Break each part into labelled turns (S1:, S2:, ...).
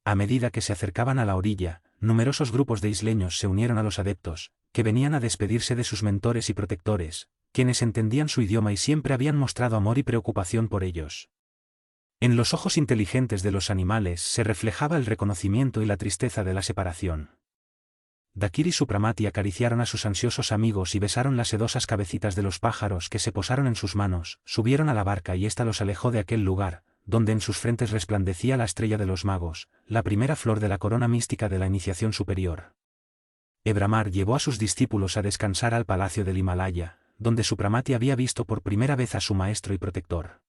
S1: A medida que se acercaban a la orilla, numerosos grupos de isleños se unieron a los adeptos, que venían a despedirse de sus mentores y protectores, quienes entendían su idioma y siempre habían mostrado amor y preocupación por ellos. En los ojos inteligentes de los animales se reflejaba el reconocimiento y la tristeza de la separación. Dakir y Supramati acariciaron a sus ansiosos amigos y besaron las sedosas cabecitas de los pájaros que se posaron en sus manos, subieron a la barca y ésta los alejó de aquel lugar, donde en sus frentes resplandecía la estrella de los magos, la primera flor de la corona mística de la iniciación superior. Ebramar llevó a sus discípulos a descansar al palacio del Himalaya, donde Supramati había visto por primera vez a su maestro y protector.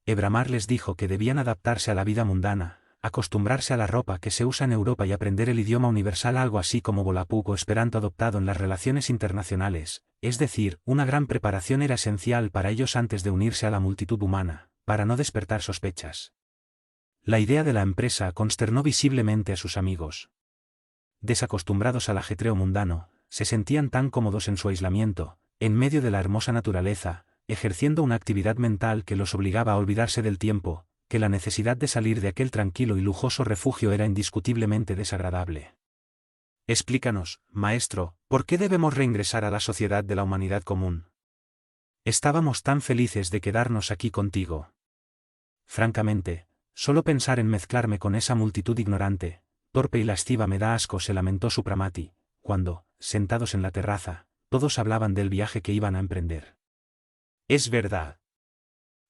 S1: Ebramar les dijo que debían adaptarse a la vida mundana, acostumbrarse a la ropa que se usa en Europa y aprender el idioma universal, algo así como Volapük o Esperanto adoptado en las relaciones internacionales, es decir, una gran preparación era esencial para ellos antes de unirse a la multitud humana, para no despertar sospechas. La idea de la empresa consternó visiblemente a sus amigos. Desacostumbrados al ajetreo mundano, se sentían tan cómodos en su aislamiento, en medio de la hermosa naturaleza, ejerciendo una actividad mental que los obligaba a olvidarse del tiempo, que la necesidad de salir de aquel tranquilo y lujoso refugio era indiscutiblemente desagradable. Explícanos, maestro, ¿por qué debemos reingresar a la sociedad de la humanidad común? Estábamos tan felices de quedarnos aquí contigo. Francamente, solo pensar en mezclarme con esa multitud ignorante, torpe y lasciva me da asco, se lamentó Supramati, cuando, sentados en la terraza, todos hablaban del viaje que iban a emprender. Es verdad.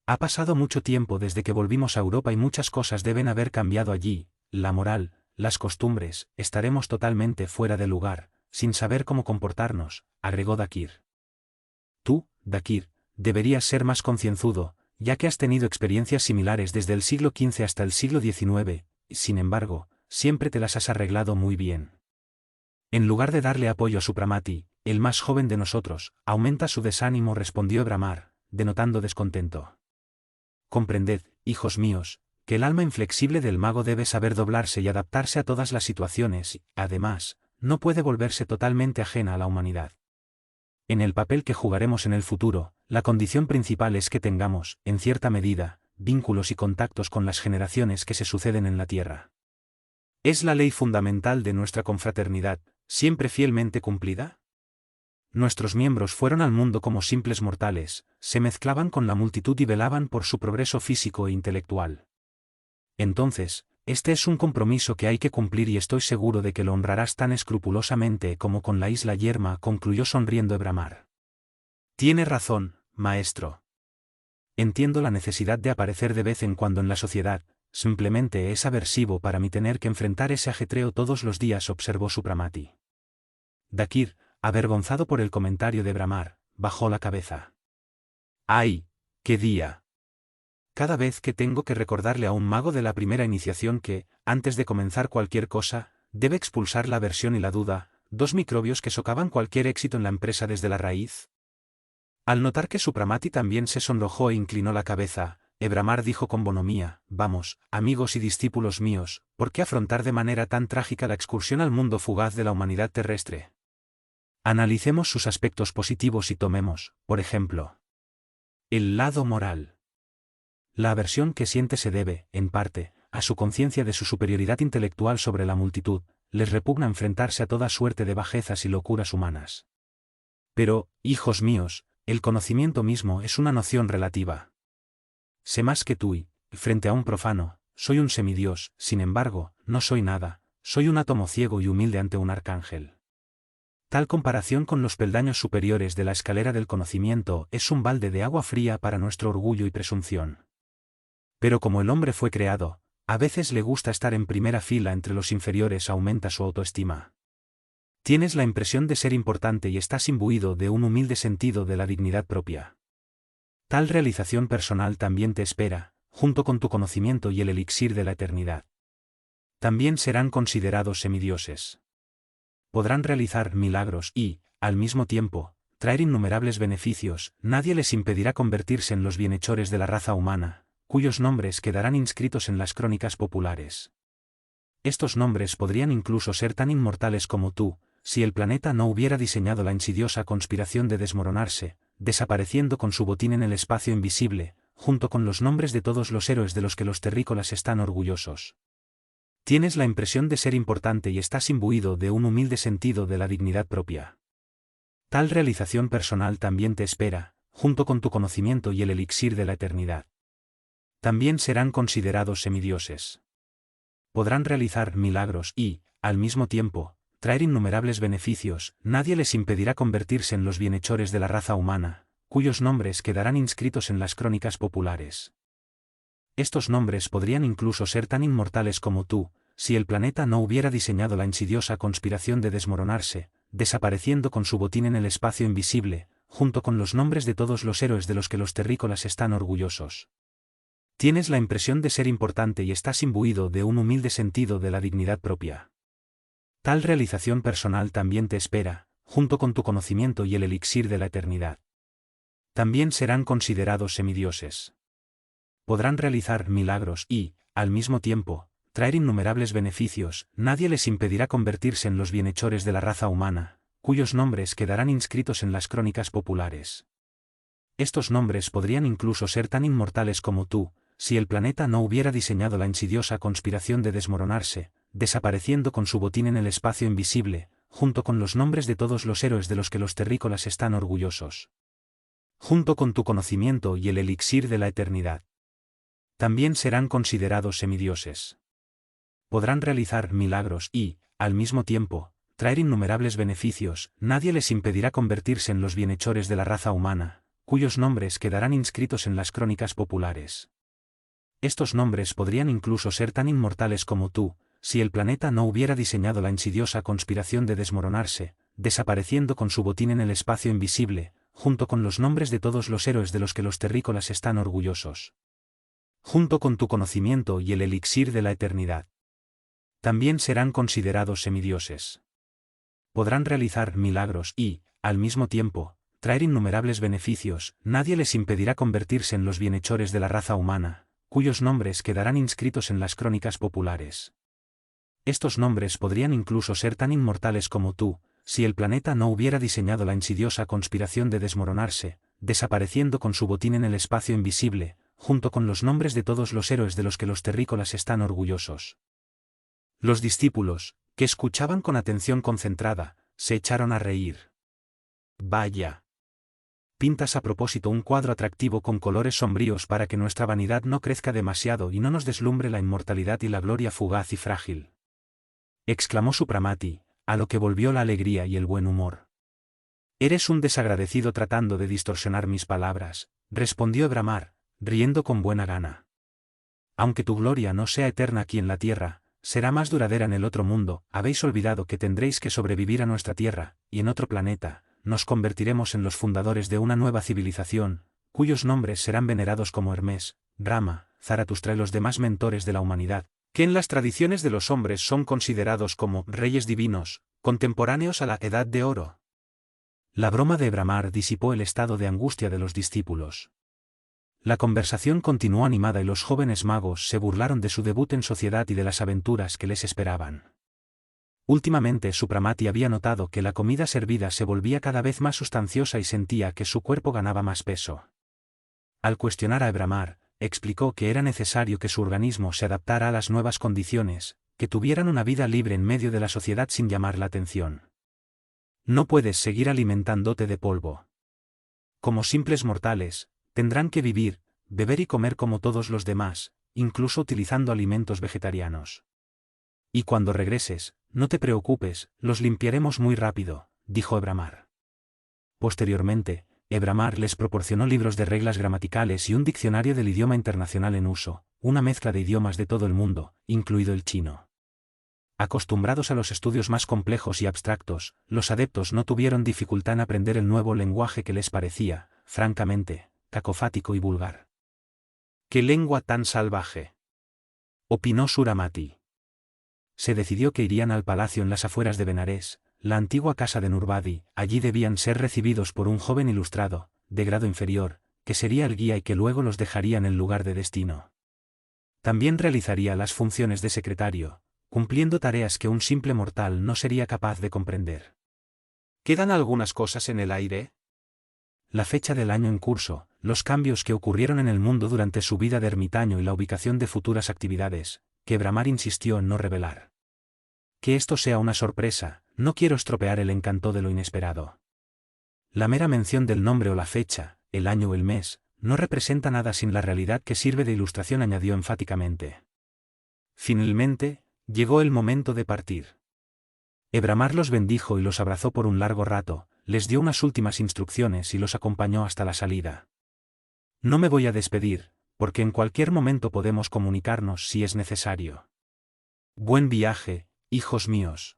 S1: Ha pasado mucho tiempo desde que volvimos a Europa y muchas cosas deben haber cambiado allí, la moral, las costumbres, estaremos totalmente fuera de lugar, sin saber cómo comportarnos, agregó Dakir. Tú, Dakir, deberías ser más concienzudo, ya que has tenido experiencias similares desde el siglo XV hasta el siglo XIX, y sin embargo, siempre te las has arreglado muy bien. En lugar de darle apoyo a Supramati, el más joven de nosotros, aumenta su desánimo, respondió Ebramar, denotando descontento. Comprended, hijos míos, que el alma inflexible del mago debe saber doblarse y adaptarse a todas las situaciones y, además, no puede volverse totalmente ajena a la humanidad. En el papel que jugaremos en el futuro, la condición principal es que tengamos, en cierta medida, vínculos y contactos con las generaciones que se suceden en la Tierra. ¿Es la ley fundamental de nuestra confraternidad, siempre fielmente cumplida? Nuestros miembros fueron al mundo como simples mortales, se mezclaban con la multitud y velaban por su progreso físico e intelectual. Entonces, este es un compromiso que hay que cumplir y estoy seguro de que lo honrarás tan escrupulosamente como con la isla Yerma, concluyó sonriendo Ebramar. Tiene razón, maestro. Entiendo la necesidad de aparecer de vez en cuando en la sociedad, simplemente es aversivo para mí tener que enfrentar ese ajetreo todos los días, observó Supramati. Dakir, avergonzado por el comentario de Ebramar, bajó la cabeza. ¡Ay, qué día! Cada vez que tengo que recordarle a un mago de la primera iniciación que, antes de comenzar cualquier cosa, debe expulsar la aversión y la duda, dos microbios que socavan cualquier éxito en la empresa desde la raíz. Al notar que Supramati también se sonrojó e inclinó la cabeza, Ebramar dijo con bonomía: vamos, amigos y discípulos míos, ¿por qué afrontar de manera tan trágica la excursión al mundo fugaz de la humanidad terrestre? Analicemos sus aspectos positivos y tomemos, por ejemplo, el lado moral. La aversión que siente se debe, en parte, a su conciencia de su superioridad intelectual sobre la multitud, les repugna enfrentarse a toda suerte de bajezas y locuras humanas. Pero, hijos míos, el conocimiento mismo es una noción relativa. Sé más que tú y, frente a un profano, soy un semidios, sin embargo, no soy nada, soy un átomo ciego y humilde ante un arcángel. Tal comparación con los peldaños superiores de la escalera del conocimiento es un balde de agua fría para nuestro orgullo y presunción. Pero como el hombre fue creado, a veces le gusta estar en primera fila entre los inferiores, aumenta su autoestima. Tienes la impresión de ser importante y estás imbuido de un humilde sentido de la dignidad propia. Tal realización personal también te espera, junto con tu conocimiento y el elixir de la eternidad. También serán considerados semidioses. Podrán realizar milagros y, al mismo tiempo, traer innumerables beneficios, nadie les impedirá convertirse en los bienhechores de la raza humana, cuyos nombres quedarán inscritos en las crónicas populares. Estos nombres podrían incluso ser tan inmortales como tú, si el planeta no hubiera diseñado la insidiosa conspiración de desmoronarse, desapareciendo con su botín en el espacio invisible, junto con los nombres de todos los héroes de los que los terrícolas están orgullosos. Tienes la impresión de ser importante y estás imbuido de un humilde sentido de la dignidad propia. Tal realización personal también te espera, junto con tu conocimiento y el elixir de la eternidad. También serán considerados semidioses. Podrán realizar milagros y, al mismo tiempo, traer innumerables beneficios. Nadie les impedirá convertirse en los bienhechores de la raza humana, cuyos nombres quedarán inscritos en las crónicas populares. Estos nombres podrían incluso ser tan inmortales como tú, si el planeta no hubiera diseñado la insidiosa conspiración de desmoronarse, desapareciendo con su botín en el espacio invisible, junto con los nombres de todos los héroes de los que los terrícolas están orgullosos. Tienes la impresión de ser importante y estás imbuido de un humilde sentido de la dignidad propia. Tal realización personal también te espera, junto con tu conocimiento y el elixir de la eternidad. También serán considerados semidioses. Podrán realizar milagros y, al mismo tiempo, traer innumerables beneficios. Nadie les impedirá convertirse en los bienhechores de la raza humana, cuyos nombres quedarán inscritos en las crónicas populares. Estos nombres podrían incluso ser tan inmortales como tú, si el planeta no hubiera diseñado la insidiosa conspiración de desmoronarse, desapareciendo con su botín en el espacio invisible, junto con los nombres de todos los héroes de los que los terrícolas están orgullosos. Junto con tu conocimiento y el elixir de la eternidad. También serán considerados semidioses. Podrán realizar milagros y, al mismo tiempo, traer innumerables beneficios. Nadie les impedirá convertirse en los bienhechores de la raza humana, cuyos nombres quedarán inscritos en las crónicas populares. Estos nombres podrían incluso ser tan inmortales como tú, si el planeta no hubiera diseñado la insidiosa conspiración de desmoronarse, desapareciendo con su botín en el espacio invisible, junto con los nombres de todos los héroes de los que los terrícolas están orgullosos. Junto con tu conocimiento y el elixir de la eternidad. También serán considerados semidioses. Podrán realizar milagros y, al mismo tiempo, traer innumerables beneficios. Nadie les impedirá convertirse en los bienhechores de la raza humana, cuyos nombres quedarán inscritos en las crónicas populares. Estos nombres podrían incluso ser tan inmortales como tú, si el planeta no hubiera diseñado la insidiosa conspiración de desmoronarse, desapareciendo con su botín en el espacio invisible, junto con los nombres de todos los héroes de los que los terrícolas están orgullosos. Los discípulos, que escuchaban con atención concentrada, se echaron a reír. Vaya. Pintas a propósito un cuadro atractivo con colores sombríos para que nuestra vanidad no crezca demasiado y no nos deslumbre la inmortalidad y la gloria fugaz y frágil. Exclamó Supramati, a lo que volvió la alegría y el buen humor. Eres un desagradecido tratando de distorsionar mis palabras, respondió Ebramar, riendo con buena gana. Aunque tu gloria no sea eterna aquí en la tierra, será más duradera en el otro mundo. Habéis olvidado que tendréis que sobrevivir a nuestra tierra, y en otro planeta, nos convertiremos en los fundadores de una nueva civilización, cuyos nombres serán venerados como Hermes, Brahma, Zaratustra y los demás mentores de la humanidad, que en las tradiciones de los hombres son considerados como reyes divinos, contemporáneos a la Edad de Oro. La broma de Ebramar disipó el estado de angustia de los discípulos. La conversación continuó animada y los jóvenes magos se burlaron de su debut en sociedad y de las aventuras que les esperaban. Últimamente Supramati había notado que la comida servida se volvía cada vez más sustanciosa y sentía que su cuerpo ganaba más peso. Al cuestionar a Ebramar, explicó que era necesario que su organismo se adaptara a las nuevas condiciones, que tuvieran una vida libre en medio de la sociedad sin llamar la atención. No puedes seguir alimentándote de polvo. Como simples mortales, tendrán que vivir, beber y comer como todos los demás, incluso utilizando alimentos vegetarianos. Y cuando regreses, no te preocupes, los limpiaremos muy rápido, dijo Ebramar. Posteriormente, Ebramar les proporcionó libros de reglas gramaticales y un diccionario del idioma internacional en uso, una mezcla de idiomas de todo el mundo, incluido el chino. Acostumbrados a los estudios más complejos y abstractos, los adeptos no tuvieron dificultad en aprender el nuevo lenguaje que les parecía, francamente, cacofático y vulgar. ¡Qué lengua tan salvaje!, opinó Supramati. Se decidió que irían al palacio en las afueras de Benarés, la antigua casa de Nurbadi. Allí debían ser recibidos por un joven ilustrado, de grado inferior, que sería el guía y que luego los dejaría en el lugar de destino. También realizaría las funciones de secretario, cumpliendo tareas que un simple mortal no sería capaz de comprender. ¿Quedan algunas cosas en el aire? La fecha del año en curso, los cambios que ocurrieron en el mundo durante su vida de ermitaño y la ubicación de futuras actividades, que Ebramar insistió en no revelar. Que esto sea una sorpresa, no quiero estropear el encanto de lo inesperado. La mera mención del nombre o la fecha, el año o el mes, no representa nada sin la realidad que sirve de ilustración, añadió enfáticamente. Finalmente, llegó el momento de partir. Ebramar los bendijo y los abrazó por un largo rato, les dio unas últimas instrucciones y los acompañó hasta la salida. No me voy a despedir, porque en cualquier momento podemos comunicarnos si es necesario. Buen viaje, hijos míos.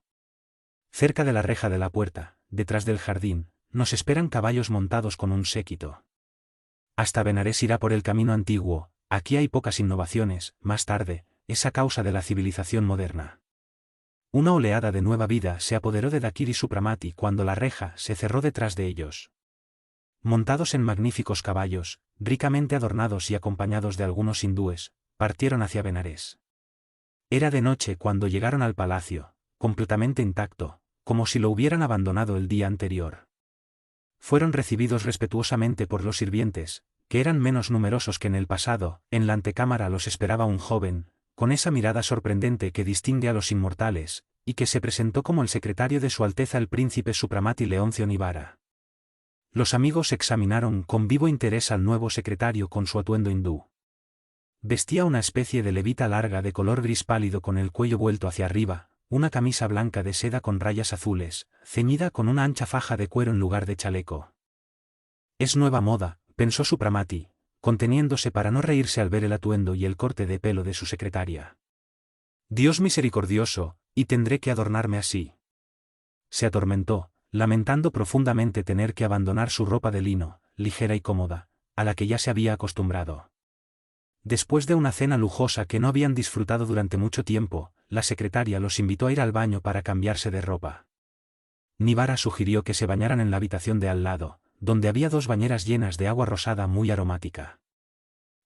S1: Cerca de la reja de la puerta, detrás del jardín, nos esperan caballos montados con un séquito. Hasta Benarés irá por el camino antiguo, aquí hay pocas innovaciones, más tarde, es a causa de la civilización moderna. Una oleada de nueva vida se apoderó de Dakir y Supramati cuando la reja se cerró detrás de ellos. Montados en magníficos caballos, ricamente adornados y acompañados de algunos hindúes, partieron hacia Benarés. Era de noche cuando llegaron al palacio, completamente intacto, como si lo hubieran abandonado el día anterior. Fueron recibidos respetuosamente por los sirvientes, que eran menos numerosos que en el pasado. En la antecámara los esperaba un joven, con esa mirada sorprendente que distingue a los inmortales, y que se presentó como el secretario de Su Alteza el Príncipe Supramati Leoncio Nivara. Los amigos examinaron con vivo interés al nuevo secretario con su atuendo hindú. Vestía una especie de levita larga de color gris pálido con el cuello vuelto hacia arriba, una camisa blanca de seda con rayas azules, ceñida con una ancha faja de cuero en lugar de chaleco. Es nueva moda, pensó Supramati, conteniéndose para no reírse al ver el atuendo y el corte de pelo de su secretaria. Dios misericordioso, ¿y tendré que adornarme así? Se atormentó, lamentando profundamente tener que abandonar su ropa de lino, ligera y cómoda, a la que ya se había acostumbrado. Después de una cena lujosa que no habían disfrutado durante mucho tiempo, la secretaria los invitó a ir al baño para cambiarse de ropa. Nivara sugirió que se bañaran en la habitación de al lado, donde había 2 bañeras llenas de agua rosada muy aromática.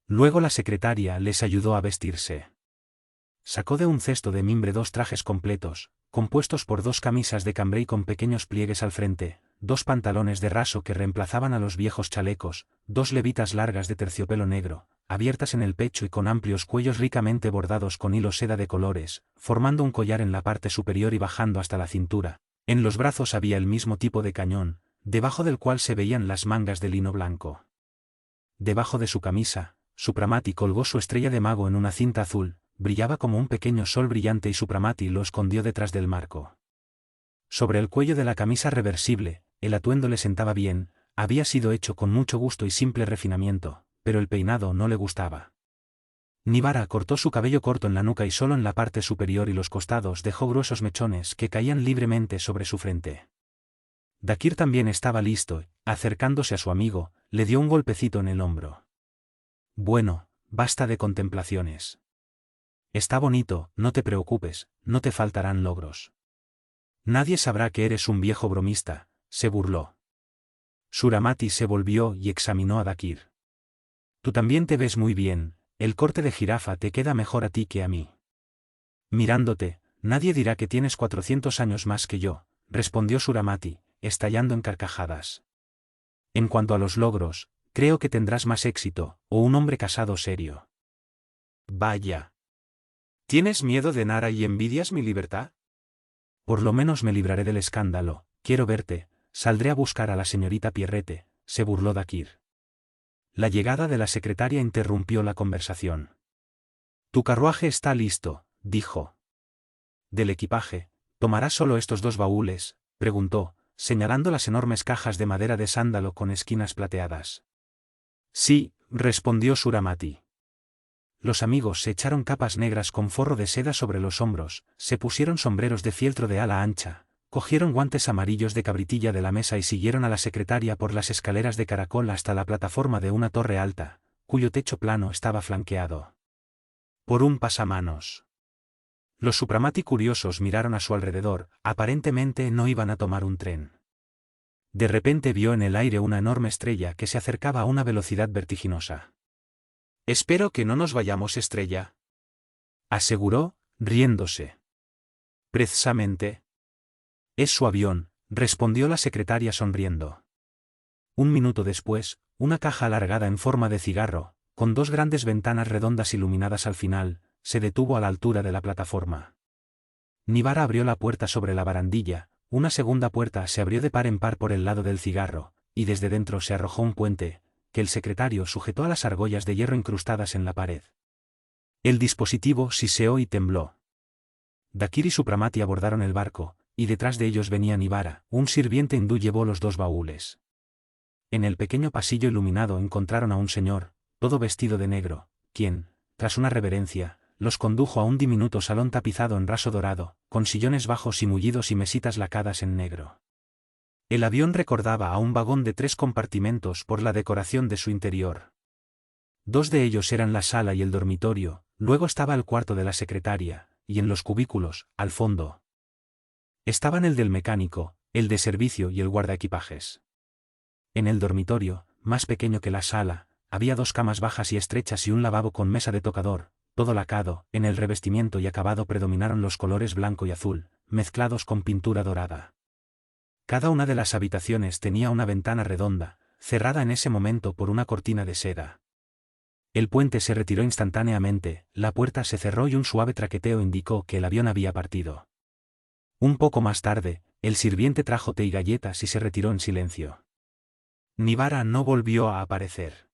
S1: Luego la secretaria les ayudó a vestirse. Sacó de un cesto de mimbre 2 trajes completos, compuestos por 2 camisas de cambray con pequeños pliegues al frente, 2 pantalones de raso que reemplazaban a los viejos chalecos, 2 levitas largas de terciopelo negro, abiertas en el pecho y con amplios cuellos ricamente bordados con hilo seda de colores, formando un collar en la parte superior y bajando hasta la cintura. En los brazos había el mismo tipo de cañón, debajo del cual se veían las mangas de lino blanco. Debajo de su camisa, Supramati colgó su estrella de mago en una cinta azul, brillaba como un pequeño sol brillante y Supramati lo escondió detrás del marco. Sobre el cuello de la camisa reversible, el atuendo le sentaba bien, había sido hecho con mucho gusto y simple refinamiento, pero el peinado no le gustaba. Nivara cortó su cabello corto en la nuca y solo en la parte superior y los costados dejó gruesos mechones que caían libremente sobre su frente. Dakir también estaba listo, acercándose a su amigo, le dio un golpecito en el hombro. Bueno, basta de contemplaciones. Está bonito, no te preocupes, no te faltarán logros. Nadie sabrá que eres un viejo bromista, se burló. Supramati se volvió y examinó a Dakir. Tú también te ves muy bien, el corte de jirafa te queda mejor a ti que a mí. Mirándote, nadie dirá que tienes 400 años más que yo, respondió Supramati, estallando en carcajadas. En cuanto a los logros, creo que tendrás más éxito, o un hombre casado serio. Vaya. ¿Tienes miedo de Nara y envidias mi libertad? Por lo menos me libraré del escándalo, quiero verte, saldré a buscar a la señorita Pierrette, se burló Dakir. La llegada de la secretaria interrumpió la conversación. Tu carruaje está listo, dijo. Del equipaje, ¿tomarás solo estos 2 baúles?, preguntó, señalando las enormes cajas de madera de sándalo con esquinas plateadas. Sí, respondió Supramati. Los amigos se echaron capas negras con forro de seda sobre los hombros, se pusieron sombreros de fieltro de ala ancha, cogieron guantes amarillos de cabritilla de la mesa y siguieron a la secretaria por las escaleras de caracol hasta la plataforma de una torre alta, cuyo techo plano estaba flanqueado por un pasamanos. Los Supramati curiosos miraron a su alrededor, aparentemente no iban a tomar un tren. De repente vio en el aire una enorme estrella que se acercaba a una velocidad vertiginosa. Espero que no nos vayamos, estrella, aseguró, riéndose. Precisamente. Es su avión, respondió la secretaria sonriendo. Un minuto después, una caja alargada en forma de cigarro, con 2 grandes ventanas redondas iluminadas al final, se detuvo a la altura de la plataforma. Nivara abrió la puerta sobre la barandilla, una segunda puerta se abrió de par en par por el lado del cigarro, y desde dentro se arrojó un puente, que el secretario sujetó a las argollas de hierro incrustadas en la pared. El dispositivo siseó y tembló. Dakir y Supramati abordaron el barco, y detrás de ellos venía Nivara, un sirviente hindú llevó los dos baúles. En el pequeño pasillo iluminado encontraron a un señor, todo vestido de negro, quien, tras una reverencia, los condujo a un diminuto salón tapizado en raso dorado, con sillones bajos y mullidos y mesitas lacadas en negro. El avión recordaba a un vagón de 3 compartimentos por la decoración de su interior. 2 de ellos eran la sala y el dormitorio, luego estaba el cuarto de la secretaria, y en los cubículos, al fondo, estaban el del mecánico, el de servicio y el guardaequipajes. En el dormitorio, más pequeño que la sala, había 2 camas bajas y estrechas y un lavabo con mesa de tocador, todo lacado. En el revestimiento y acabado predominaron los colores blanco y azul, mezclados con pintura dorada. Cada una de las habitaciones tenía una ventana redonda, cerrada en ese momento por una cortina de seda. El puente se retiró instantáneamente, la puerta se cerró y un suave traqueteo indicó que el avión había partido. Un poco más tarde, el sirviente trajo té y galletas y se retiró en silencio. Nivara no volvió a aparecer.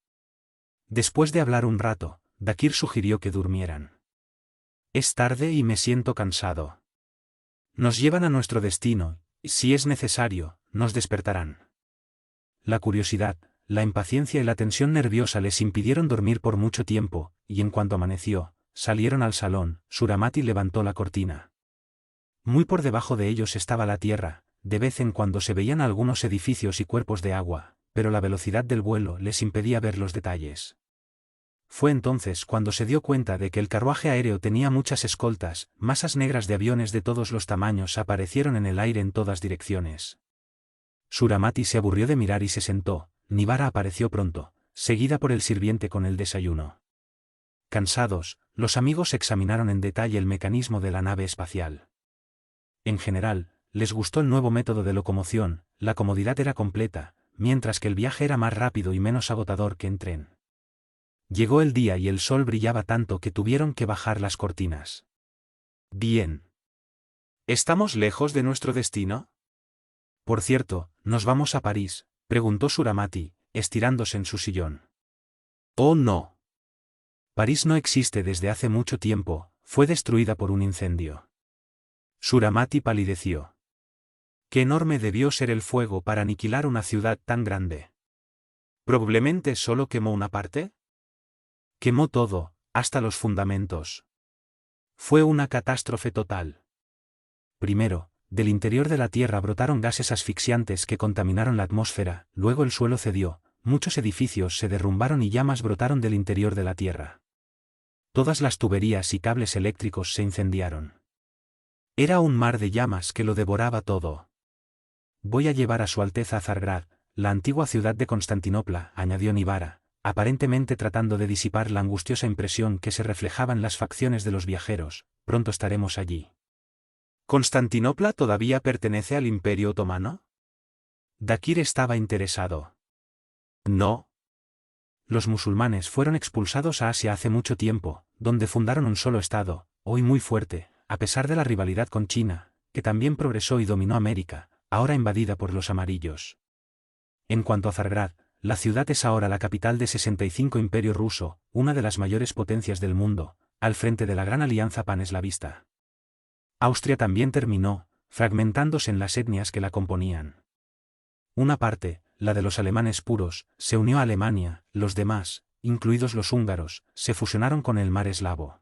S1: Después de hablar un rato, Dakir sugirió que durmieran. Es tarde y me siento cansado. Nos llevan a nuestro destino, y si es necesario, nos despertarán. La curiosidad, la impaciencia y la tensión nerviosa les impidieron dormir por mucho tiempo, y en cuanto amaneció, salieron al salón. Supramati levantó la cortina. Muy por debajo de ellos estaba la tierra, de vez en cuando se veían algunos edificios y cuerpos de agua, pero la velocidad del vuelo les impedía ver los detalles. Fue entonces cuando se dio cuenta de que el carruaje aéreo tenía muchas escoltas, masas negras de aviones de todos los tamaños aparecieron en el aire en todas direcciones. Supramati se aburrió de mirar y se sentó. Nivara apareció pronto, seguida por el sirviente con el desayuno. Cansados, los amigos examinaron en detalle el mecanismo de la nave espacial. En general, les gustó el nuevo método de locomoción, la comodidad era completa, mientras que el viaje era más rápido y menos agotador que en tren. Llegó el día y el sol brillaba tanto que tuvieron que bajar las cortinas. Bien. ¿Estamos lejos de nuestro destino? Por cierto, ¿nos vamos a París?, preguntó Supramati, estirándose en su sillón. Oh no. París no existe desde hace mucho tiempo, fue destruida por un incendio. Supramati palideció. Qué enorme debió ser el fuego para aniquilar una ciudad tan grande. ¿Probablemente solo quemó una parte? Quemó todo, hasta los fundamentos. Fue una catástrofe total. Primero, del interior de la Tierra brotaron gases asfixiantes que contaminaron la atmósfera, luego el suelo cedió, muchos edificios se derrumbaron y llamas brotaron del interior de la Tierra. Todas las tuberías y cables eléctricos se incendiaron. Era un mar de llamas que lo devoraba todo. Voy a llevar a Su Alteza a Zargrad, la antigua ciudad de Constantinopla, añadió Nivara, aparentemente tratando de disipar la angustiosa impresión que se reflejaba en las facciones de los viajeros. Pronto estaremos allí. ¿Constantinopla todavía pertenece al Imperio Otomano? Dakir estaba interesado. No. Los musulmanes fueron expulsados a Asia hace mucho tiempo, donde fundaron un solo estado, hoy muy fuerte, a pesar de la rivalidad con China, que también progresó y dominó América, ahora invadida por los amarillos. En cuanto a Zargrad, la ciudad es ahora la capital de 65 Imperio ruso, una de las mayores potencias del mundo, al frente de la gran alianza paneslavista. Austria también terminó, fragmentándose en las etnias que la componían. Una parte, la de los alemanes puros, se unió a Alemania, los demás, incluidos los húngaros, se fusionaron con el mar eslavo.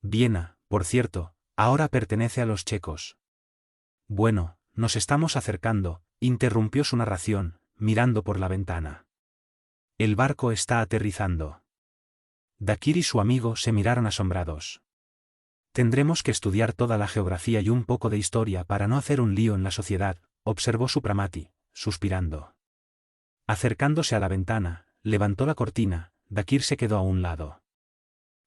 S1: Viena, por cierto, ahora pertenece a los checos. Bueno, nos estamos acercando, interrumpió su narración, mirando por la ventana. El barco está aterrizando. Dakir y su amigo se miraron asombrados. Tendremos que estudiar toda la geografía y un poco de historia para no hacer un lío en la sociedad, observó Supramati, suspirando. Acercándose a la ventana, levantó la cortina. Dakir se quedó a un lado.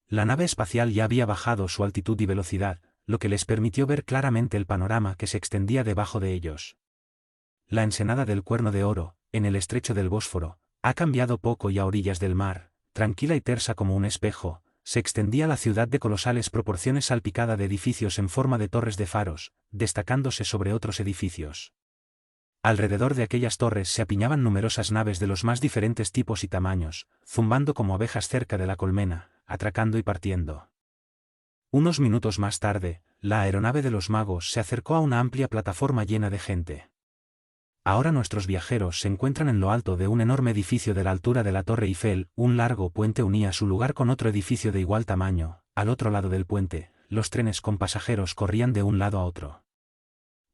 S1: La nave espacial ya había bajado su altitud y velocidad, lo que les permitió ver claramente el panorama que se extendía debajo de ellos. La ensenada del Cuerno de Oro, en el estrecho del Bósforo, ha cambiado poco y a orillas del mar, tranquila y tersa como un espejo, se extendía la ciudad de colosales proporciones salpicada de edificios en forma de torres de faros, destacándose sobre otros edificios. Alrededor de aquellas torres se apiñaban numerosas naves de los más diferentes tipos y tamaños, zumbando como abejas cerca de la colmena, atracando y partiendo. Unos minutos más tarde, la aeronave de los magos se acercó a una amplia plataforma llena de gente. Ahora nuestros viajeros se encuentran en lo alto de un enorme edificio de la altura de la Torre Eiffel. Un largo puente unía su lugar con otro edificio de igual tamaño. Al otro lado del puente, los trenes con pasajeros corrían de un lado a otro.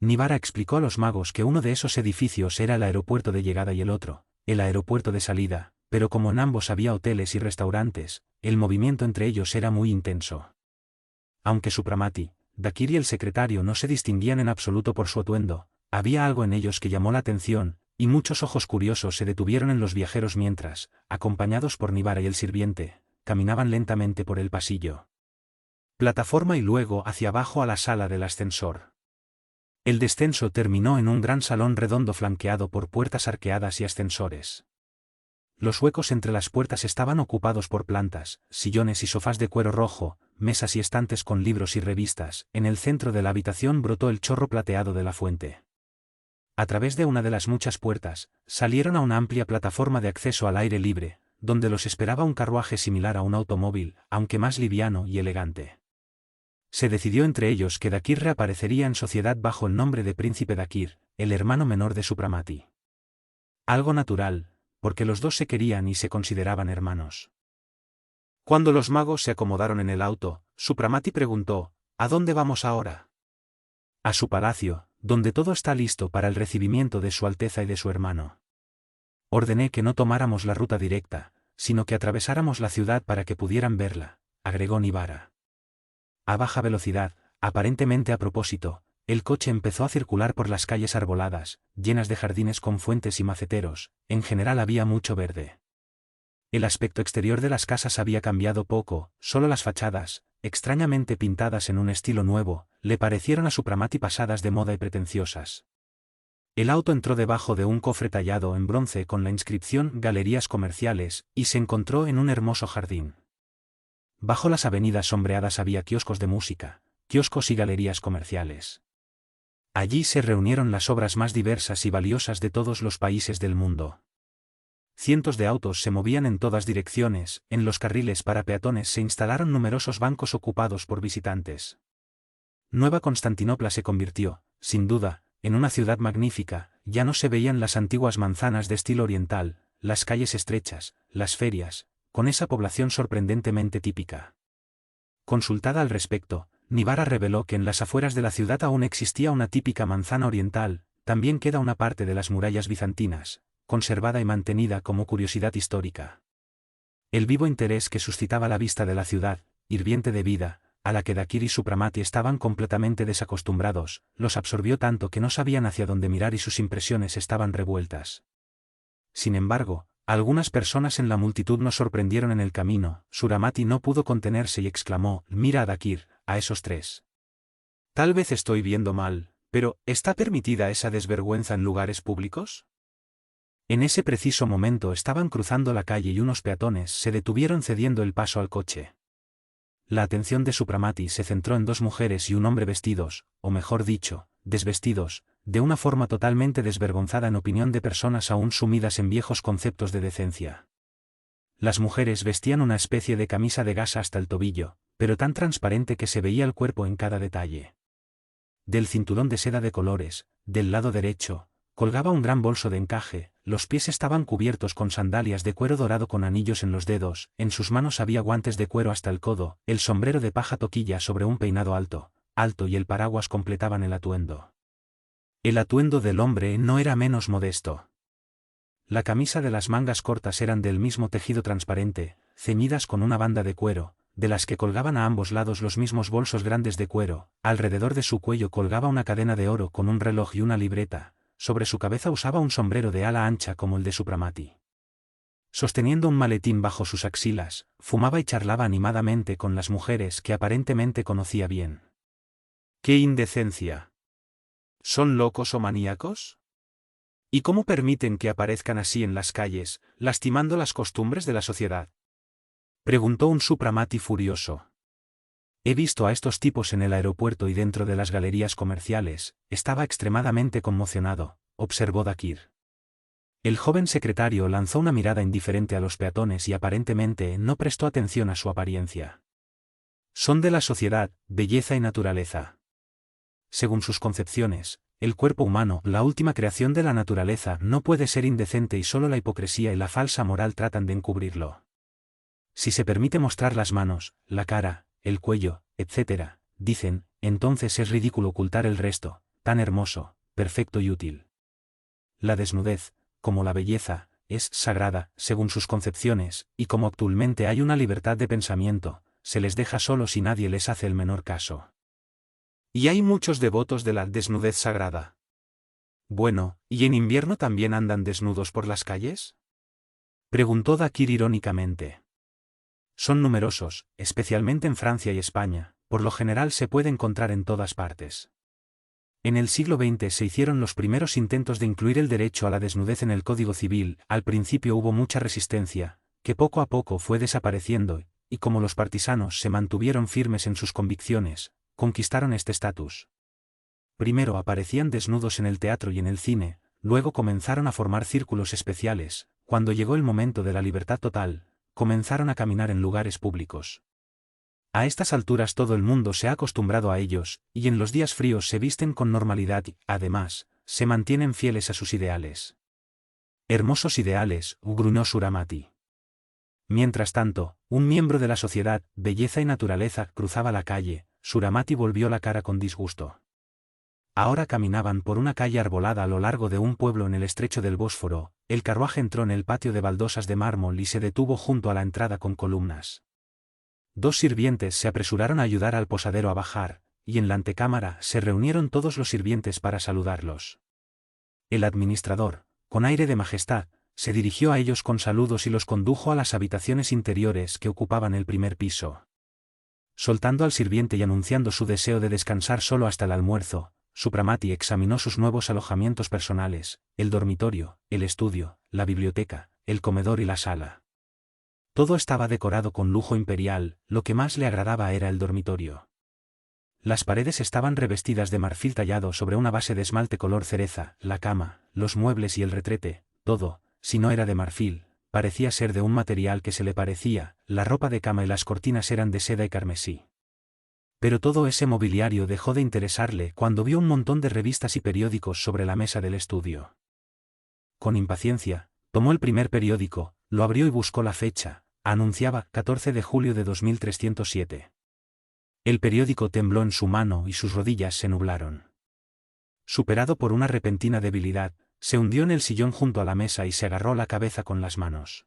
S1: Nibara explicó a los magos que uno de esos edificios era el aeropuerto de llegada y el otro, el aeropuerto de salida, pero como en ambos había hoteles y restaurantes, el movimiento entre ellos era muy intenso. Aunque Supramati, Dakir y el secretario no se distinguían en absoluto por su atuendo, había algo en ellos que llamó la atención, y muchos ojos curiosos se detuvieron en los viajeros mientras, acompañados por Nibara y el sirviente, caminaban lentamente por el pasillo. Plataforma y luego hacia abajo a la sala del ascensor. El descenso terminó en un gran salón redondo flanqueado por puertas arqueadas y ascensores. Los huecos entre las puertas estaban ocupados por plantas, sillones y sofás de cuero rojo, mesas y estantes con libros y revistas. En el centro de la habitación brotó el chorro plateado de la fuente. A través de una de las muchas puertas, salieron a una amplia plataforma de acceso al aire libre, donde los esperaba un carruaje similar a un automóvil, aunque más liviano y elegante. Se decidió entre ellos que Dakir reaparecería en sociedad bajo el nombre de Príncipe Dakir, el hermano menor de Supramati. Algo natural, porque los dos se querían y se consideraban hermanos. Cuando los magos se acomodaron en el auto, Supramati preguntó: ¿A dónde vamos ahora? A su palacio, donde todo está listo para el recibimiento de Su Alteza y de su hermano. Ordené que no tomáramos la ruta directa, sino que atravesáramos la ciudad para que pudieran verla, agregó Nibara. A baja velocidad, aparentemente a propósito, el coche empezó a circular por las calles arboladas, llenas de jardines con fuentes y maceteros. En general había mucho verde. El aspecto exterior de las casas había cambiado poco, solo las fachadas, extrañamente pintadas en un estilo nuevo, le parecieron a Supramati pasadas de moda y pretenciosas. El auto entró debajo de un cofre tallado en bronce con la inscripción Galerías Comerciales, y se encontró en un hermoso jardín. Bajo las avenidas sombreadas había kioscos de música, kioscos y galerías comerciales. Allí se reunieron las obras más diversas y valiosas de todos los países del mundo. Cientos de autos se movían en todas direcciones. En los carriles para peatones se instalaron numerosos bancos ocupados por visitantes. Nueva Constantinopla se convirtió, sin duda, en una ciudad magnífica. Ya no se veían las antiguas manzanas de estilo oriental, las calles estrechas, las ferias, con esa población sorprendentemente típica. Consultada al respecto, Nibara reveló que en las afueras de la ciudad aún existía una típica manzana oriental. También queda una parte de las murallas bizantinas, conservada y mantenida como curiosidad histórica. El vivo interés que suscitaba la vista de la ciudad, hirviente de vida, a la que Dakir y Supramati estaban completamente desacostumbrados, los absorbió tanto que no sabían hacia dónde mirar y sus impresiones estaban revueltas. Sin embargo, algunas personas en la multitud nos sorprendieron en el camino. Supramati no pudo contenerse y exclamó: «Mira a Dakir, a esos tres». Tal vez estoy viendo mal, pero ¿está permitida esa desvergüenza en lugares públicos? En ese preciso momento estaban cruzando la calle y unos peatones se detuvieron cediendo el paso al coche. La atención de Supramati se centró en dos mujeres y un hombre vestidos, o mejor dicho, desvestidos, de una forma totalmente desvergonzada en opinión de personas aún sumidas en viejos conceptos de decencia. Las mujeres vestían una especie de camisa de gasa hasta el tobillo, pero tan transparente que se veía el cuerpo en cada detalle. Del cinturón de seda de colores, del lado derecho, colgaba un gran bolso de encaje. Los pies estaban cubiertos con sandalias de cuero dorado con anillos en los dedos. En sus manos había guantes de cuero hasta el codo, el sombrero de paja toquilla sobre un peinado alto y el paraguas completaban el atuendo. El atuendo del hombre no era menos modesto. La camisa de las mangas cortas eran del mismo tejido transparente, ceñidas con una banda de cuero, de las que colgaban a ambos lados los mismos bolsos grandes de cuero. Alrededor de su cuello colgaba una cadena de oro con un reloj y una libreta. Sobre su cabeza usaba un sombrero de ala ancha como el de Supramati. Sosteniendo un maletín bajo sus axilas, fumaba y charlaba animadamente con las mujeres que aparentemente conocía bien. ¡Qué indecencia! ¿Son locos o maníacos? ¿Y cómo permiten que aparezcan así en las calles, lastimando las costumbres de la sociedad? Preguntó un Supramati furioso. He visto a estos tipos en el aeropuerto y dentro de las galerías comerciales, estaba extremadamente conmocionado, observó Dakir. El joven secretario lanzó una mirada indiferente a los peatones y aparentemente no prestó atención a su apariencia. Son de la sociedad, belleza y naturaleza. Según sus concepciones, el cuerpo humano, la última creación de la naturaleza, no puede ser indecente y solo la hipocresía y la falsa moral tratan de encubrirlo. Si se permite mostrar las manos, la cara, el cuello, etc., dicen, entonces es ridículo ocultar el resto, tan hermoso, perfecto y útil. La desnudez, como la belleza, es sagrada, según sus concepciones, y como actualmente hay una libertad de pensamiento, se les deja solos y nadie les hace el menor caso. Y hay muchos devotos de la desnudez sagrada. Bueno, ¿y en invierno también andan desnudos por las calles? Preguntó Dakir irónicamente. Son numerosos, especialmente en Francia y España, por lo general se puede encontrar en todas partes. En el siglo XX se hicieron los primeros intentos de incluir el derecho a la desnudez en el Código Civil. Al principio hubo mucha resistencia, que poco a poco fue desapareciendo, y como los partisanos se mantuvieron firmes en sus convicciones, conquistaron este estatus. Primero aparecían desnudos en el teatro y en el cine, luego comenzaron a formar círculos especiales. Cuando llegó el momento de la libertad total, comenzaron a caminar en lugares públicos. A estas alturas todo el mundo se ha acostumbrado a ellos, y en los días fríos se visten con normalidad y, además, se mantienen fieles a sus ideales. Hermosos ideales, gruñó Suramati. Mientras tanto, un miembro de la sociedad, belleza y naturaleza, cruzaba la calle. Suramati volvió la cara con disgusto. Ahora caminaban por una calle arbolada a lo largo de un pueblo en el estrecho del Bósforo. El carruaje entró en el patio de baldosas de mármol y se detuvo junto a la entrada con columnas. Dos sirvientes se apresuraron a ayudar al posadero a bajar, y en la antecámara se reunieron todos los sirvientes para saludarlos. El administrador, con aire de majestad, se dirigió a ellos con saludos y los condujo a las habitaciones interiores que ocupaban el primer piso. Soltando al sirviente y anunciando su deseo de descansar solo hasta el almuerzo, Supramati examinó sus nuevos alojamientos personales, el dormitorio, el estudio, la biblioteca, el comedor y la sala. Todo estaba decorado con lujo imperial, lo que más le agradaba era el dormitorio. Las paredes estaban revestidas de marfil tallado sobre una base de esmalte color cereza, la cama, los muebles y el retrete, todo, si no era de marfil, parecía ser de un material que se le parecía. La ropa de cama y las cortinas eran de seda y carmesí. Pero todo ese mobiliario dejó de interesarle cuando vio un montón de revistas y periódicos sobre la mesa del estudio. Con impaciencia, tomó el primer periódico, lo abrió y buscó la fecha. Anunciaba 14 de julio de 2307. El periódico tembló en su mano y sus rodillas se nublaron. Superado por una repentina debilidad, se hundió en el sillón junto a la mesa y se agarró la cabeza con las manos.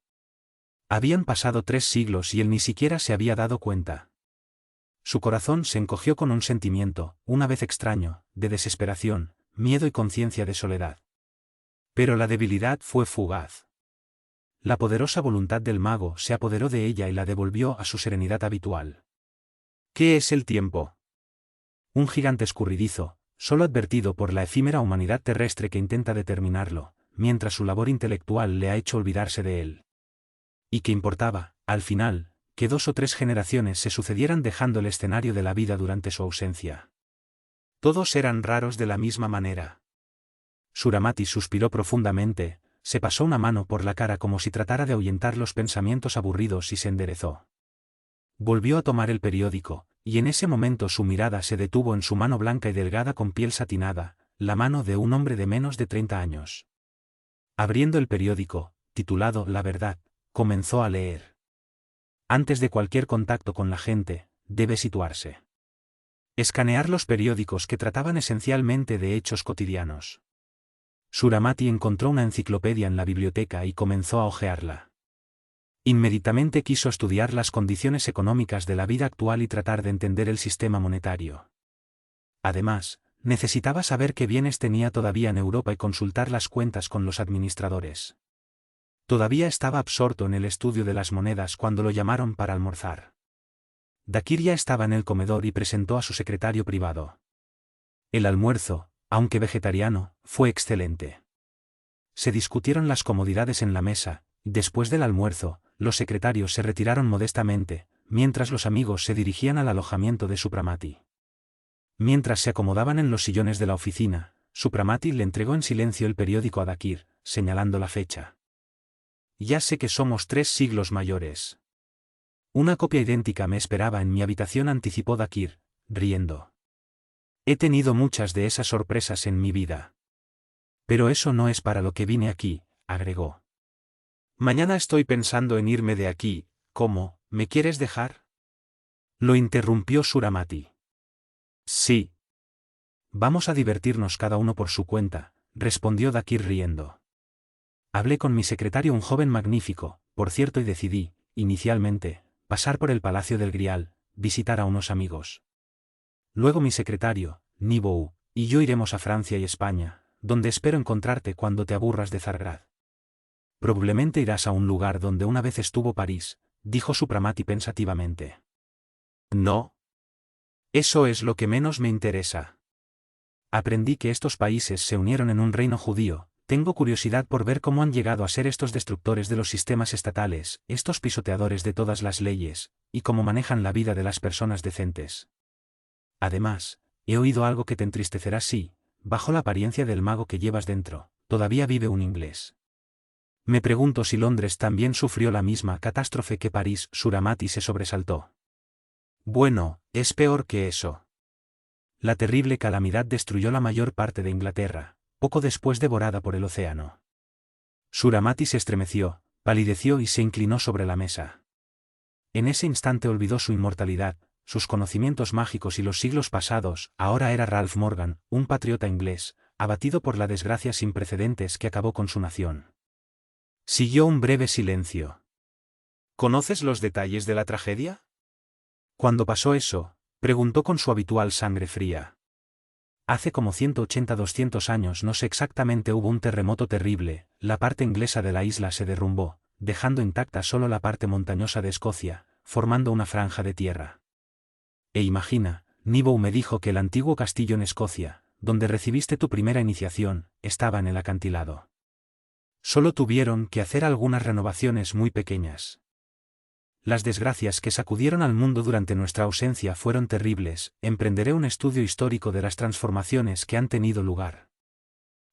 S1: Habían pasado 3 siglos y él ni siquiera se había dado cuenta. Su corazón se encogió con un sentimiento, una vez extraño, de desesperación, miedo y conciencia de soledad. Pero la debilidad fue fugaz. La poderosa voluntad del mago se apoderó de ella y la devolvió a su serenidad habitual. ¿Qué es el tiempo? Un gigante escurridizo, solo advertido por la efímera humanidad terrestre que intenta determinarlo, mientras su labor intelectual le ha hecho olvidarse de él. ¿Y qué importaba, al final, que 2 o 3 generaciones se sucedieran dejando el escenario de la vida durante su ausencia? Todos eran raros de la misma manera. Suramati suspiró profundamente, se pasó una mano por la cara como si tratara de ahuyentar los pensamientos aburridos y se enderezó. Volvió a tomar el periódico, y en ese momento su mirada se detuvo en su mano blanca y delgada con piel satinada, la mano de un hombre de menos de 30 años. Abriendo el periódico, titulado La Verdad, comenzó a leer. Antes de cualquier contacto con la gente, debe situarse. Escanear los periódicos que trataban esencialmente de hechos cotidianos. Suramati encontró una enciclopedia en la biblioteca y comenzó a hojearla. Inmediatamente quiso estudiar las condiciones económicas de la vida actual y tratar de entender el sistema monetario. Además, necesitaba saber qué bienes tenía todavía en Europa y consultar las cuentas con los administradores. Todavía estaba absorto en el estudio de las monedas cuando lo llamaron para almorzar. Dakir ya estaba en el comedor y presentó a su secretario privado. El almuerzo, aunque vegetariano, fue excelente. Se discutieron las comodidades en la mesa, y después del almuerzo, los secretarios se retiraron modestamente, mientras los amigos se dirigían al alojamiento de Supramati. Mientras se acomodaban en los sillones de la oficina, Supramati le entregó en silencio el periódico a Dakir, señalando la fecha. Ya sé que somos 3 siglos mayores. Una copia idéntica me esperaba en mi habitación, anticipó Dakir, riendo. He tenido muchas de esas sorpresas en mi vida. Pero eso no es para lo que vine aquí, agregó. Mañana estoy pensando en irme de aquí. ¿Cómo, me quieres dejar? Lo interrumpió Supramati. Sí. Vamos a divertirnos cada uno por su cuenta, respondió Dakir riendo. Hablé con mi secretario, un joven magnífico, por cierto, y decidí, inicialmente, pasar por el Palacio del Grial, visitar a unos amigos. Luego mi secretario, Nibou, y yo iremos a Francia y España, donde espero encontrarte cuando te aburras de Zargrad. Probablemente irás a un lugar donde una vez estuvo París, dijo Supramati pensativamente. No. Eso es lo que menos me interesa. Aprendí que estos países se unieron en un reino judío. Tengo curiosidad por ver cómo han llegado a ser estos destructores de los sistemas estatales, estos pisoteadores de todas las leyes, y cómo manejan la vida de las personas decentes. Además, he oído algo que te entristecerá si, bajo la apariencia del mago que llevas dentro, todavía vive un inglés. Me pregunto si Londres también sufrió la misma catástrofe que París. Supramati se sobresaltó. Bueno, es peor que eso. La terrible calamidad destruyó la mayor parte de Inglaterra, poco después devorada por el océano. Supramati se estremeció, palideció y se inclinó sobre la mesa. En ese instante olvidó su inmortalidad, sus conocimientos mágicos y los siglos pasados. Ahora era Ralph Morgan, un patriota inglés, abatido por la desgracia sin precedentes que acabó con su nación. Siguió un breve silencio. ¿Conoces los detalles de la tragedia? ¿Cuándo pasó eso?, preguntó con su habitual sangre fría. Hace como 180-200 años, no sé exactamente, hubo un terremoto terrible, la parte inglesa de la isla se derrumbó, dejando intacta solo la parte montañosa de Escocia, formando una franja de tierra. E imagina, Nibou me dijo que el antiguo castillo en Escocia, donde recibiste tu primera iniciación, estaba en el acantilado. Solo tuvieron que hacer algunas renovaciones muy pequeñas. Las desgracias que sacudieron al mundo durante nuestra ausencia fueron terribles. Emprenderé un estudio histórico de las transformaciones que han tenido lugar.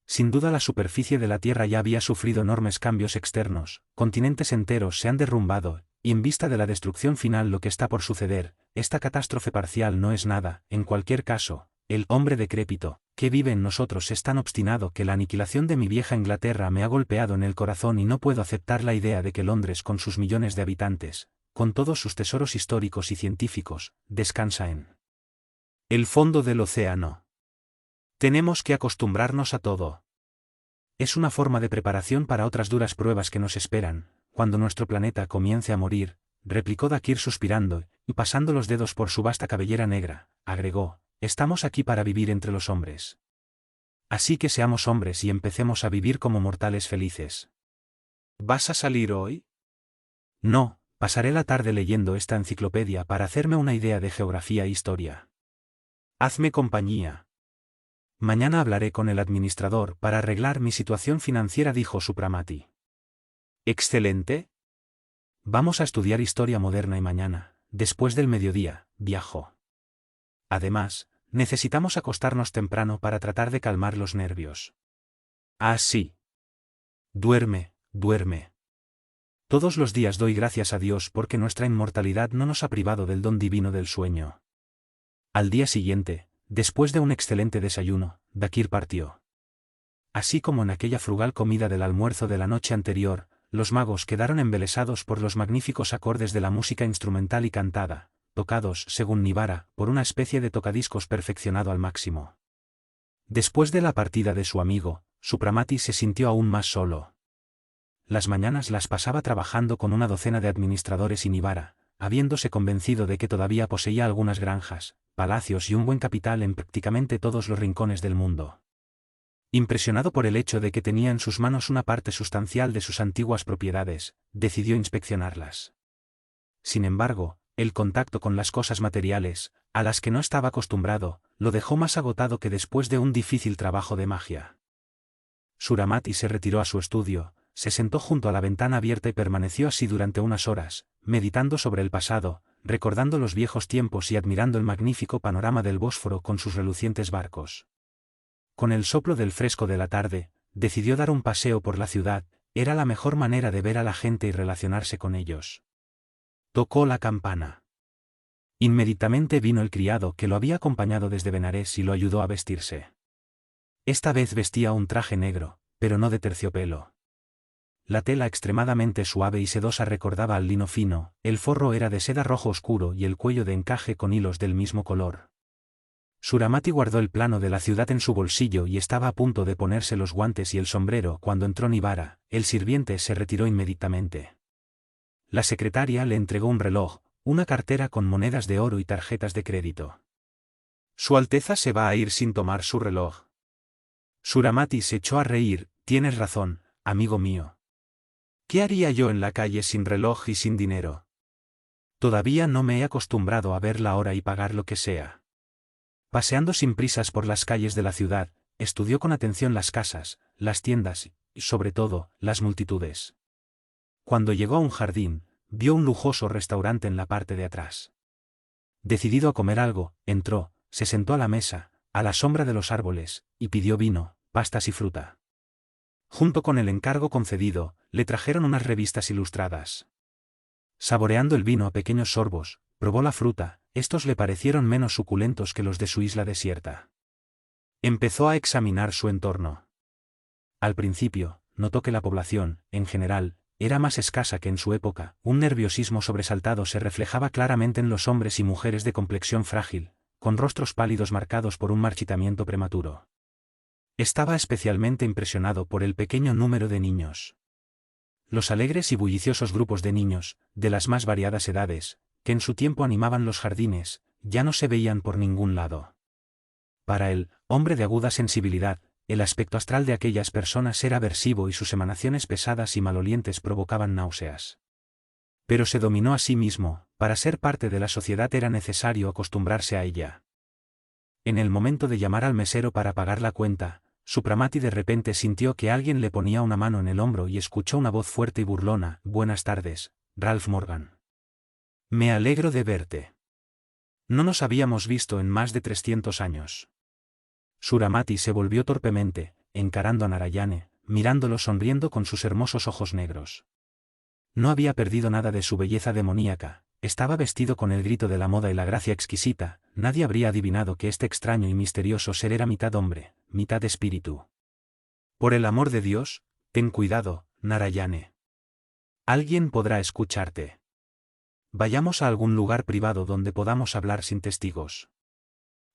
S1: Sin duda la superficie de la Tierra ya había sufrido enormes cambios externos, continentes enteros se han derrumbado, y en vista de la destrucción final lo que está por suceder, esta catástrofe parcial no es nada. En cualquier caso, el hombre decrépito, que vive en nosotros, es tan obstinado que la aniquilación de mi vieja Inglaterra me ha golpeado en el corazón y no puedo aceptar la idea de que Londres, con sus millones de habitantes, con todos sus tesoros históricos y científicos, descansa en el fondo del océano. Tenemos que acostumbrarnos a todo. Es una forma de preparación para otras duras pruebas que nos esperan, cuando nuestro planeta comience a morir, replicó Dakir suspirando, y pasando los dedos por su vasta cabellera negra, agregó, estamos aquí para vivir entre los hombres. Así que seamos hombres y empecemos a vivir como mortales felices. ¿Vas a salir hoy? No. Pasaré la tarde leyendo esta enciclopedia para hacerme una idea de geografía e historia. Hazme compañía. Mañana hablaré con el administrador para arreglar mi situación financiera, dijo Supramati. Excelente. Vamos a estudiar historia moderna y mañana, después del mediodía, viajo. Además, necesitamos acostarnos temprano para tratar de calmar los nervios. Ah, sí. Duerme, duerme. Todos los días doy gracias a Dios porque nuestra inmortalidad no nos ha privado del don divino del sueño. Al día siguiente, después de un excelente desayuno, Dakir partió. Así como en aquella frugal comida del almuerzo de la noche anterior, los magos quedaron embelesados por los magníficos acordes de la música instrumental y cantada, tocados, según Nibara, por una especie de tocadiscos perfeccionado al máximo. Después de la partida de su amigo, Supramati se sintió aún más solo. Las mañanas las pasaba trabajando con una docena de administradores y Nibara, habiéndose convencido de que todavía poseía algunas granjas, palacios y un buen capital en prácticamente todos los rincones del mundo. Impresionado por el hecho de que tenía en sus manos una parte sustancial de sus antiguas propiedades, decidió inspeccionarlas. Sin embargo, el contacto con las cosas materiales, a las que no estaba acostumbrado, lo dejó más agotado que después de un difícil trabajo de magia. Supramati se retiró a su estudio, se sentó junto a la ventana abierta y permaneció así durante unas horas, meditando sobre el pasado, recordando los viejos tiempos y admirando el magnífico panorama del Bósforo con sus relucientes barcos. Con el soplo del fresco de la tarde, decidió dar un paseo por la ciudad, era la mejor manera de ver a la gente y relacionarse con ellos. Tocó la campana. Inmediatamente vino el criado que lo había acompañado desde Benarés y lo ayudó a vestirse. Esta vez vestía un traje negro, pero no de terciopelo. La tela extremadamente suave y sedosa recordaba al lino fino, el forro era de seda rojo oscuro y el cuello de encaje con hilos del mismo color. Suramati guardó el plano de la ciudad en su bolsillo y estaba a punto de ponerse los guantes y el sombrero cuando entró Nivara, el sirviente se retiró inmediatamente. La secretaria le entregó un reloj, una cartera con monedas de oro y tarjetas de crédito. «Su Alteza se va a ir sin tomar su reloj». Suramati se echó a reír, «Tienes razón, amigo mío. ¿Qué haría yo en la calle sin reloj y sin dinero? Todavía no me he acostumbrado a ver la hora y pagar lo que sea». Paseando sin prisas por las calles de la ciudad, estudió con atención las casas, las tiendas y, sobre todo, las multitudes. Cuando llegó a un jardín, vio un lujoso restaurante en la parte de atrás. Decidido a comer algo, entró, se sentó a la mesa, a la sombra de los árboles, y pidió vino, pastas y fruta. Junto con el encargo concedido, le trajeron unas revistas ilustradas. Saboreando el vino a pequeños sorbos, probó la fruta, estos le parecieron menos suculentos que los de su isla desierta. Empezó a examinar su entorno. Al principio, notó que la población, en general, era más escasa que en su época, un nerviosismo sobresaltado se reflejaba claramente en los hombres y mujeres de complexión frágil, con rostros pálidos marcados por un marchitamiento prematuro. Estaba especialmente impresionado por el pequeño número de niños. Los alegres y bulliciosos grupos de niños, de las más variadas edades, que en su tiempo animaban los jardines, ya no se veían por ningún lado. Para él, hombre de aguda sensibilidad, el aspecto astral de aquellas personas era aversivo y sus emanaciones pesadas y malolientes provocaban náuseas. Pero se dominó a sí mismo, para ser parte de la sociedad era necesario acostumbrarse a ella. En el momento de llamar al mesero para pagar la cuenta, Supramati de repente sintió que alguien le ponía una mano en el hombro y escuchó una voz fuerte y burlona: «Buenas tardes, Ralph Morgan. Me alegro de verte. No nos habíamos visto en más de 300 años». Suramati se volvió torpemente, encarando a Narayane, mirándolo sonriendo con sus hermosos ojos negros. No había perdido nada de su belleza demoníaca, estaba vestido con el grito de la moda y la gracia exquisita, nadie habría adivinado que este extraño y misterioso ser era mitad hombre, mitad espíritu. «Por el amor de Dios, ten cuidado, Narayane. Alguien podrá escucharte. Vayamos a algún lugar privado donde podamos hablar sin testigos.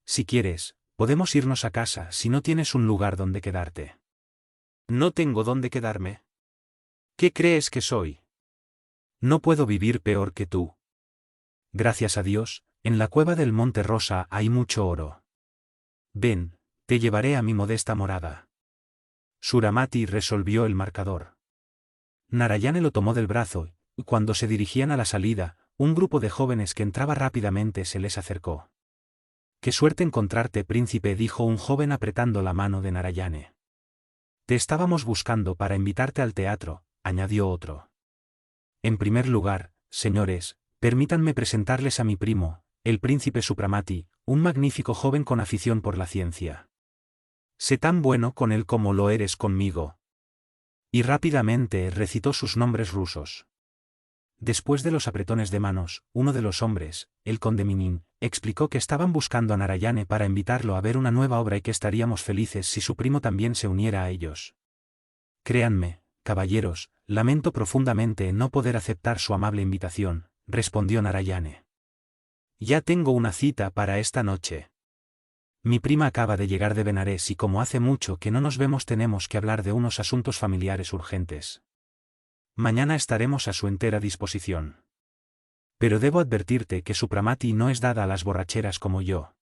S1: Si quieres, podemos irnos a casa si no tienes un lugar donde quedarte». «No tengo dónde quedarme. ¿Qué crees que soy? No puedo vivir peor que tú. Gracias a Dios, en la cueva del Monte Rosa hay mucho oro. Ven, te llevaré a mi modesta morada». Suramati resolvió el marcador. Narayane lo tomó del brazo, y cuando se dirigían a la salida, un grupo de jóvenes que entraba rápidamente se les acercó. «Qué suerte encontrarte, príncipe», dijo un joven apretando la mano de Narayane. «Te estábamos buscando para invitarte al teatro», añadió otro. «En primer lugar, señores, permítanme presentarles a mi primo, el príncipe Supramati, un magnífico joven con afición por la ciencia. Sé tan bueno con él como lo eres conmigo». Y rápidamente recitó sus nombres rusos. Después de los apretones de manos, uno de los hombres, el conde Minin, explicó que estaban buscando a Narayane para invitarlo a ver una nueva obra y que estaríamos felices si su primo también se uniera a ellos. «Créanme, caballeros, lamento profundamente no poder aceptar su amable invitación», respondió Narayane. «Ya tengo una cita para esta noche. Mi prima acaba de llegar de Benarés y como hace mucho que no nos vemos tenemos que hablar de unos asuntos familiares urgentes. Mañana estaremos a su entera disposición. Pero debo advertirte que Supramati no es dada a las borracheras como yo.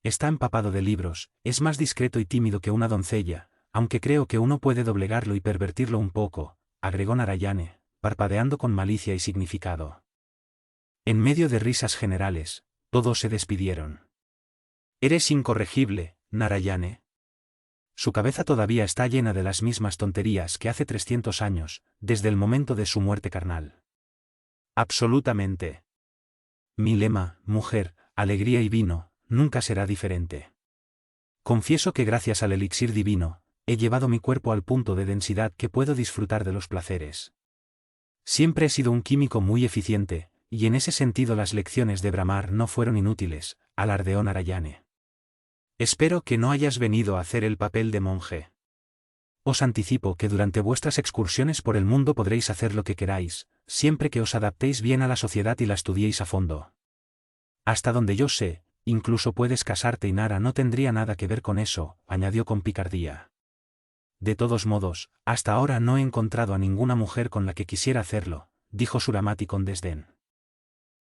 S1: Está empapado de libros, es más discreto y tímido que una doncella, aunque creo que uno puede doblegarlo y pervertirlo un poco», agregó Narayane, parpadeando con malicia y significado. En medio de risas generales, todos se despidieron. «Eres incorregible, Narayane». Su cabeza todavía está llena de las mismas tonterías que hace 300 años, desde el momento de su muerte carnal. Absolutamente. Mi lema, mujer, alegría y vino, nunca será diferente. Confieso que gracias al elixir divino, he llevado mi cuerpo al punto de densidad que puedo disfrutar de los placeres. Siempre he sido un químico muy eficiente, y en ese sentido las lecciones de Bramar no fueron inútiles, alardeó Narayane. Espero que no hayas venido a hacer el papel de monje. Os anticipo que durante vuestras excursiones por el mundo podréis hacer lo que queráis, siempre que os adaptéis bien a la sociedad y la estudiéis a fondo. Hasta donde yo sé, incluso puedes casarte y Nara no tendría nada que ver con eso, añadió con picardía. De todos modos, hasta ahora no he encontrado a ninguna mujer con la que quisiera hacerlo, dijo Suramati con desdén.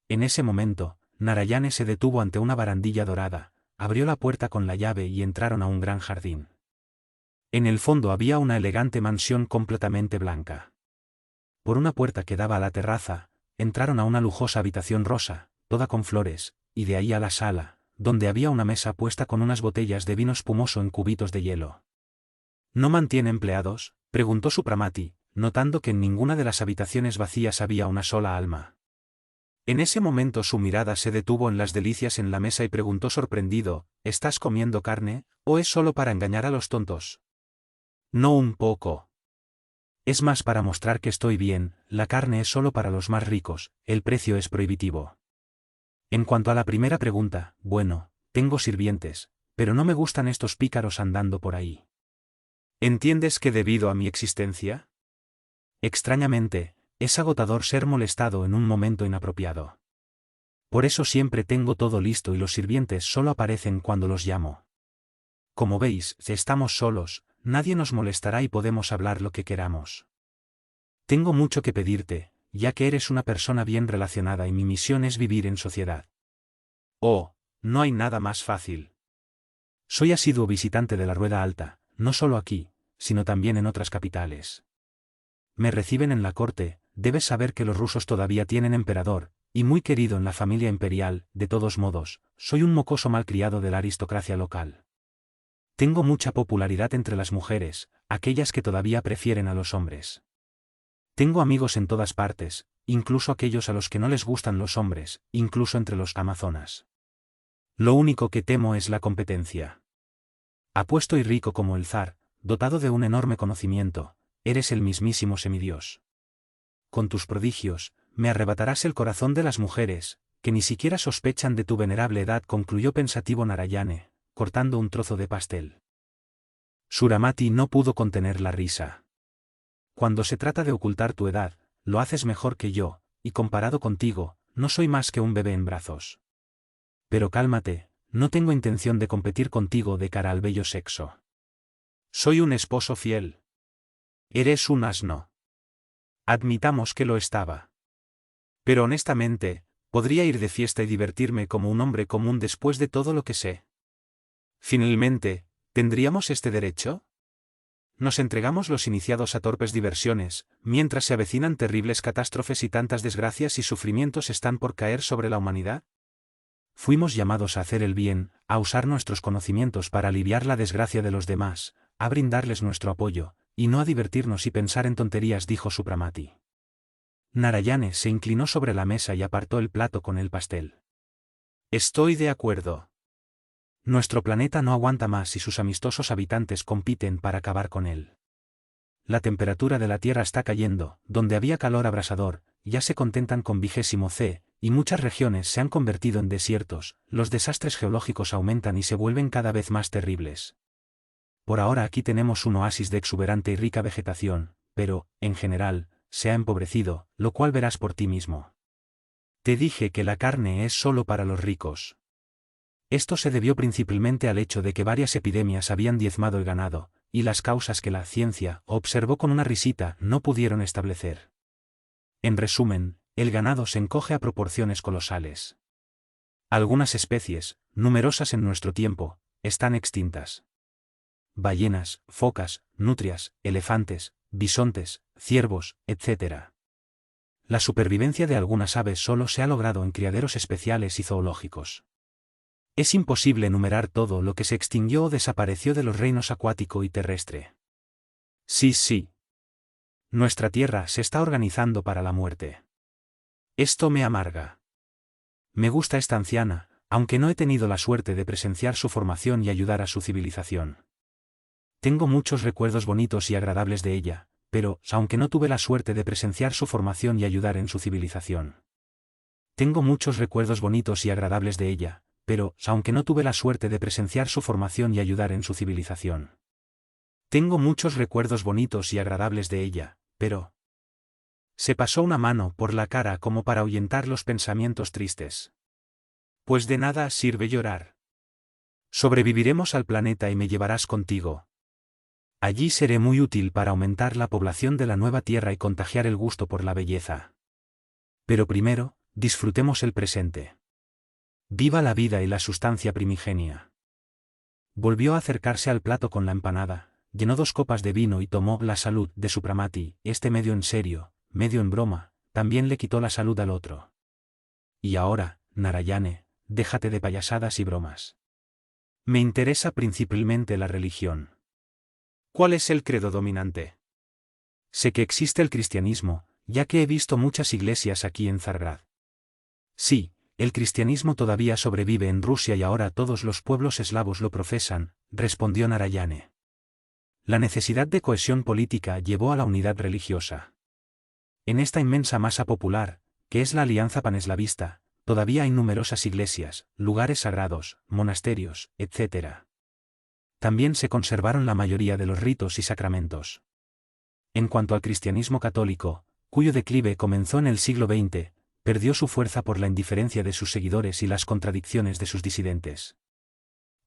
S1: En ese momento, Narayane se detuvo ante una barandilla dorada, abrió la puerta con la llave y entraron a un gran jardín. En el fondo había una elegante mansión completamente blanca. Por una puerta que daba a la terraza, entraron a una lujosa habitación rosa, toda con flores, y de ahí a la sala, donde había una mesa puesta con unas botellas de vino espumoso en cubitos de hielo. ¿No mantiene empleados?, preguntó Supramati, notando que en ninguna de las habitaciones vacías había una sola alma. En ese momento su mirada se detuvo en las delicias en la mesa y preguntó sorprendido, ¿estás comiendo carne, o es solo para engañar a los tontos? No un poco. Es más para mostrar que estoy bien, la carne es solo para los más ricos, el precio es prohibitivo. En cuanto a la primera pregunta, bueno, tengo sirvientes, pero no me gustan estos pícaros andando por ahí. ¿Entiendes que debido a mi existencia? Extrañamente, es agotador ser molestado en un momento inapropiado. Por eso siempre tengo todo listo y los sirvientes solo aparecen cuando los llamo. Como veis, si estamos solos, nadie nos molestará y podemos hablar lo que queramos. Tengo mucho que pedirte, ya que eres una persona bien relacionada y mi misión es vivir en sociedad. Oh, no hay nada más fácil. Soy asiduo visitante de la Rueda Alta, no solo aquí, sino también en otras capitales. Me reciben en la corte, debes saber que los rusos todavía tienen emperador, y muy querido en la familia imperial, de todos modos, soy un mocoso malcriado de la aristocracia local. Tengo mucha popularidad entre las mujeres, aquellas que todavía prefieren a los hombres. Tengo amigos en todas partes, incluso aquellos a los que no les gustan los hombres, incluso entre los amazonas. Lo único que temo es la competencia. Apuesto y rico como el zar, dotado de un enorme conocimiento, eres el mismísimo semidios. Con tus prodigios, me arrebatarás el corazón de las mujeres, que ni siquiera sospechan de tu venerable edad, concluyó pensativo Narayane, cortando un trozo de pastel. Suramati no pudo contener la risa. Cuando se trata de ocultar tu edad, lo haces mejor que yo, y comparado contigo, no soy más que un bebé en brazos. Pero cálmate, no tengo intención de competir contigo de cara al bello sexo. Soy un esposo fiel. Eres un asno. Admitamos que lo estaba. Pero honestamente, podría ir de fiesta y divertirme como un hombre común después de todo lo que sé. Finalmente, ¿tendríamos este derecho? Nos entregamos los iniciados a torpes diversiones, mientras se avecinan terribles catástrofes y tantas desgracias y sufrimientos están por caer sobre la humanidad. Fuimos llamados a hacer el bien, a usar nuestros conocimientos para aliviar la desgracia de los demás, a brindarles nuestro apoyo, y no a divertirnos y pensar en tonterías, dijo Supramati. Narayane se inclinó sobre la mesa y apartó el plato con el pastel. Estoy de acuerdo. Nuestro planeta no aguanta más y sus amistosos habitantes compiten para acabar con él. La temperatura de la Tierra está cayendo, donde había calor abrasador, ya se contentan con 20°C, y muchas regiones se han convertido en desiertos, los desastres geológicos aumentan y se vuelven cada vez más terribles. Por ahora aquí tenemos un oasis de exuberante y rica vegetación, pero, en general, se ha empobrecido, lo cual verás por ti mismo. Te dije que la carne es solo para los ricos. Esto se debió principalmente al hecho de que varias epidemias habían diezmado el ganado, y las causas que la ciencia, observó con una risita, no pudieron establecer. En resumen, el ganado se encoge a proporciones colosales. Algunas especies, numerosas en nuestro tiempo, están extintas. Ballenas, focas, nutrias, elefantes, bisontes, ciervos, etc. La supervivencia de algunas aves solo se ha logrado en criaderos especiales y zoológicos. Es imposible enumerar todo lo que se extinguió o desapareció de los reinos acuático y terrestre. Sí, sí. Nuestra tierra se está organizando para la muerte. Esto me amarga. Me gusta esta anciana, aunque no he tenido la suerte de presenciar su formación y ayudar a su civilización. Tengo muchos recuerdos bonitos y agradables de ella, pero, aunque no tuve la suerte de presenciar su formación y ayudar en su civilización. Tengo muchos recuerdos bonitos y agradables de ella, pero, aunque no tuve la suerte de presenciar su formación y ayudar en su civilización. Tengo muchos recuerdos bonitos y agradables de ella, pero... Se pasó una mano por la cara como para ahuyentar los pensamientos tristes. Pues de nada sirve llorar. Sobreviviremos al planeta y me llevarás contigo. Allí seré muy útil para aumentar la población de la nueva Tierra y contagiar el gusto por la belleza. Pero primero, disfrutemos el presente. Viva la vida y la sustancia primigenia. Volvió a acercarse al plato con la empanada, llenó 2 copas de vino y tomó la salud de Supramati, medio en serio, medio en broma, también le quitó la salud al otro. Y ahora, Narayane, déjate de payasadas y bromas. Me interesa principalmente la religión. ¿Cuál es el credo dominante? Sé que existe el cristianismo, ya que he visto muchas iglesias aquí en Zargrad. Sí, el cristianismo todavía sobrevive en Rusia y ahora todos los pueblos eslavos lo profesan, respondió Narayane. La necesidad de cohesión política llevó a la unidad religiosa. En esta inmensa masa popular, que es la Alianza Paneslavista, todavía hay numerosas iglesias, lugares sagrados, monasterios, etc. También se conservaron la mayoría de los ritos y sacramentos. En cuanto al cristianismo católico, cuyo declive comenzó en el siglo XX, perdió su fuerza por la indiferencia de sus seguidores y las contradicciones de sus disidentes.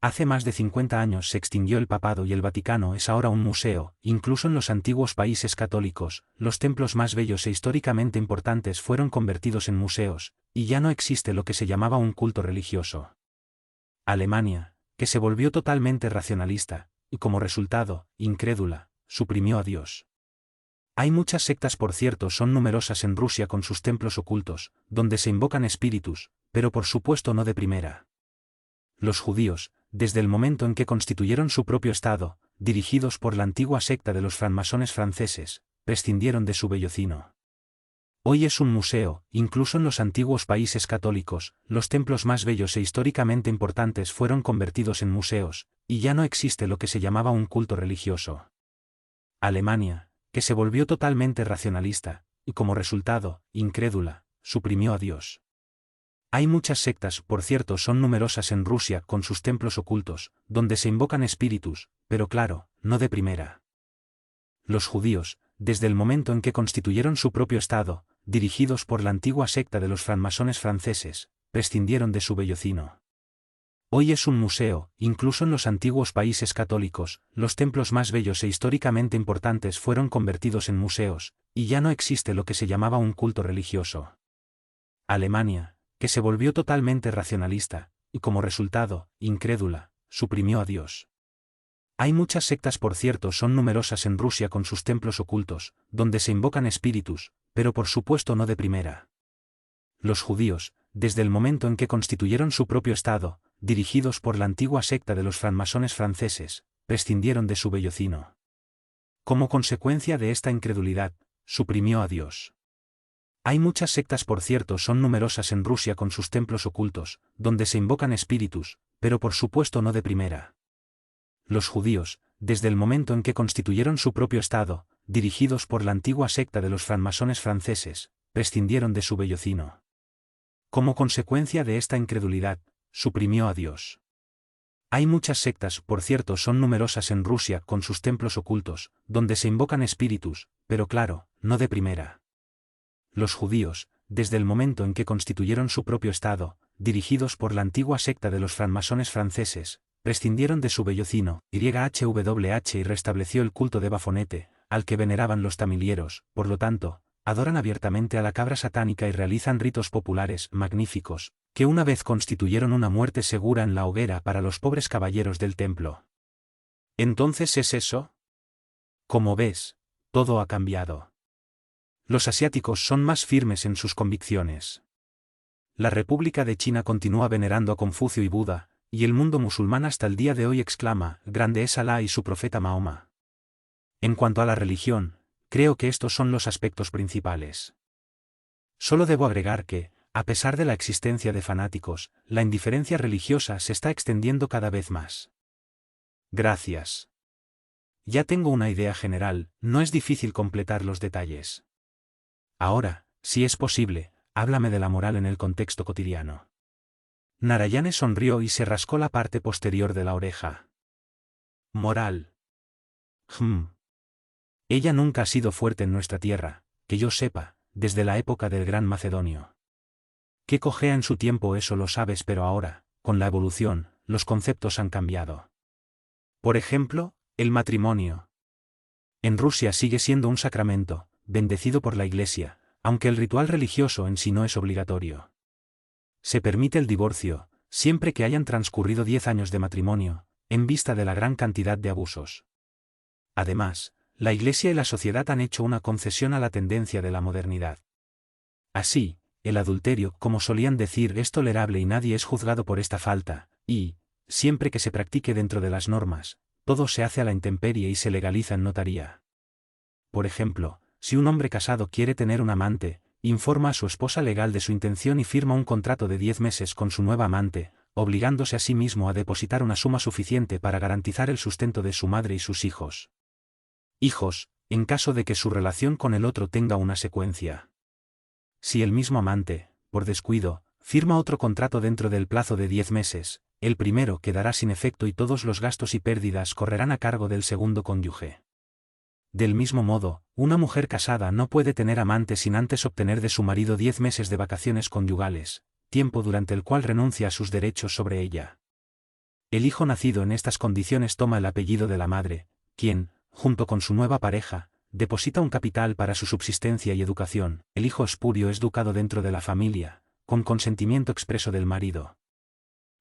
S1: Hace más de 50 años se extinguió el papado y el Vaticano es ahora un museo. Incluso en los antiguos países católicos, los templos más bellos e históricamente importantes fueron convertidos en museos, y ya no existe lo que se llamaba un culto religioso. Alemania, que se volvió totalmente racionalista, y como resultado, incrédula, suprimió a Dios. Hay muchas sectas, por cierto, son numerosas en Rusia con sus templos ocultos, donde se invocan espíritus, pero por supuesto no de primera. Los judíos, desde el momento en que constituyeron su propio Estado, dirigidos por la antigua secta de los francmasones franceses, prescindieron de su vellocino. Hoy es un museo, incluso en los antiguos países católicos, los templos más bellos e históricamente importantes fueron convertidos en museos, y ya no existe lo que se llamaba un culto religioso. Alemania, que se volvió totalmente racionalista, y como resultado, incrédula, suprimió a Dios. Hay muchas sectas, por cierto, son numerosas en Rusia con sus templos ocultos, donde se invocan espíritus, pero claro, no de primera. Los judíos, desde el momento en que constituyeron su propio Estado, dirigidos por la antigua secta de los francmasones franceses, prescindieron de su vellocino. Hoy es un museo, incluso en los antiguos países católicos, los templos más bellos e históricamente importantes fueron convertidos en museos, y ya no existe lo que se llamaba un culto religioso. Alemania, que se volvió totalmente racionalista, y como resultado, incrédula, suprimió a Dios. Hay muchas sectas, por cierto, son numerosas en Rusia con sus templos ocultos, donde se invocan espíritus, pero por supuesto no de primera. Los judíos, desde el momento en que constituyeron su propio Estado, dirigidos por la antigua secta de los francmasones franceses, prescindieron de su vellocino. Como consecuencia de esta incredulidad, suprimió a Dios. Hay muchas sectas, por cierto, son numerosas en Rusia con sus templos ocultos, donde se invocan espíritus, pero por supuesto no de primera. Los judíos, desde el momento en que constituyeron su propio Estado, dirigidos por la antigua secta de los francmasones franceses, prescindieron de su vellocino. Como consecuencia de esta incredulidad, suprimió a Dios. Hay muchas sectas, por cierto, son numerosas en Rusia con sus templos ocultos, donde se invocan espíritus, pero claro, no de primera. Los judíos, desde el momento en que constituyeron su propio Estado, dirigidos por la antigua secta de los francmasones franceses, prescindieron de su vellocino, YHWH y restableció el culto de Bafonete, al que veneraban los tamilieros, por lo tanto, adoran abiertamente a la cabra satánica y realizan ritos populares magníficos, que una vez constituyeron una muerte segura en la hoguera para los pobres caballeros del templo. ¿Entonces es eso? Como ves, todo ha cambiado. Los asiáticos son más firmes en sus convicciones. La República de China continúa venerando a Confucio y Buda, Y el mundo musulmán hasta el día de hoy exclama, grande es Alá y su profeta Mahoma. En cuanto a la religión, creo que estos son los aspectos principales. Solo debo agregar que, a pesar de la existencia de fanáticos, la indiferencia religiosa se está extendiendo cada vez más. Gracias. Ya tengo una idea general, no es difícil completar los detalles. Ahora, si es posible, háblame de la moral en el contexto cotidiano. Narayane sonrió y se rascó la parte posterior de la oreja. Moral. Ella nunca ha sido fuerte en nuestra tierra, que yo sepa, desde la época del Gran Macedonio. Qué cojea en su tiempo eso lo sabes, pero ahora, con la evolución, los conceptos han cambiado. Por ejemplo, el matrimonio. En Rusia sigue siendo un sacramento, bendecido por la Iglesia, aunque el ritual religioso en sí no es obligatorio. Se permite el divorcio, siempre que hayan transcurrido 10 años de matrimonio, en vista de la gran cantidad de abusos. Además, la Iglesia y la sociedad han hecho una concesión a la tendencia de la modernidad. Así, el adulterio, como solían decir, es tolerable y nadie es juzgado por esta falta, y, siempre que se practique dentro de las normas, todo se hace a la intemperie y se legaliza en notaría. Por ejemplo, si un hombre casado quiere tener un amante, informa a su esposa legal de su intención y firma un contrato de 10 meses con su nueva amante, obligándose a sí mismo a depositar una suma suficiente para garantizar el sustento de su madre y sus hijos. En caso de que su relación con el otro tenga una secuencia. Si el mismo amante, por descuido, firma otro contrato dentro del plazo de 10 meses, el primero quedará sin efecto y todos los gastos y pérdidas correrán a cargo del segundo cónyuge. Del mismo modo, una mujer casada no puede tener amante sin antes obtener de su marido 10 meses de vacaciones conyugales, tiempo durante el cual renuncia a sus derechos sobre ella. El hijo nacido en estas condiciones toma el apellido de la madre, quien, junto con su nueva pareja, deposita un capital para su subsistencia y educación. El hijo espurio es educado dentro de la familia, con consentimiento expreso del marido.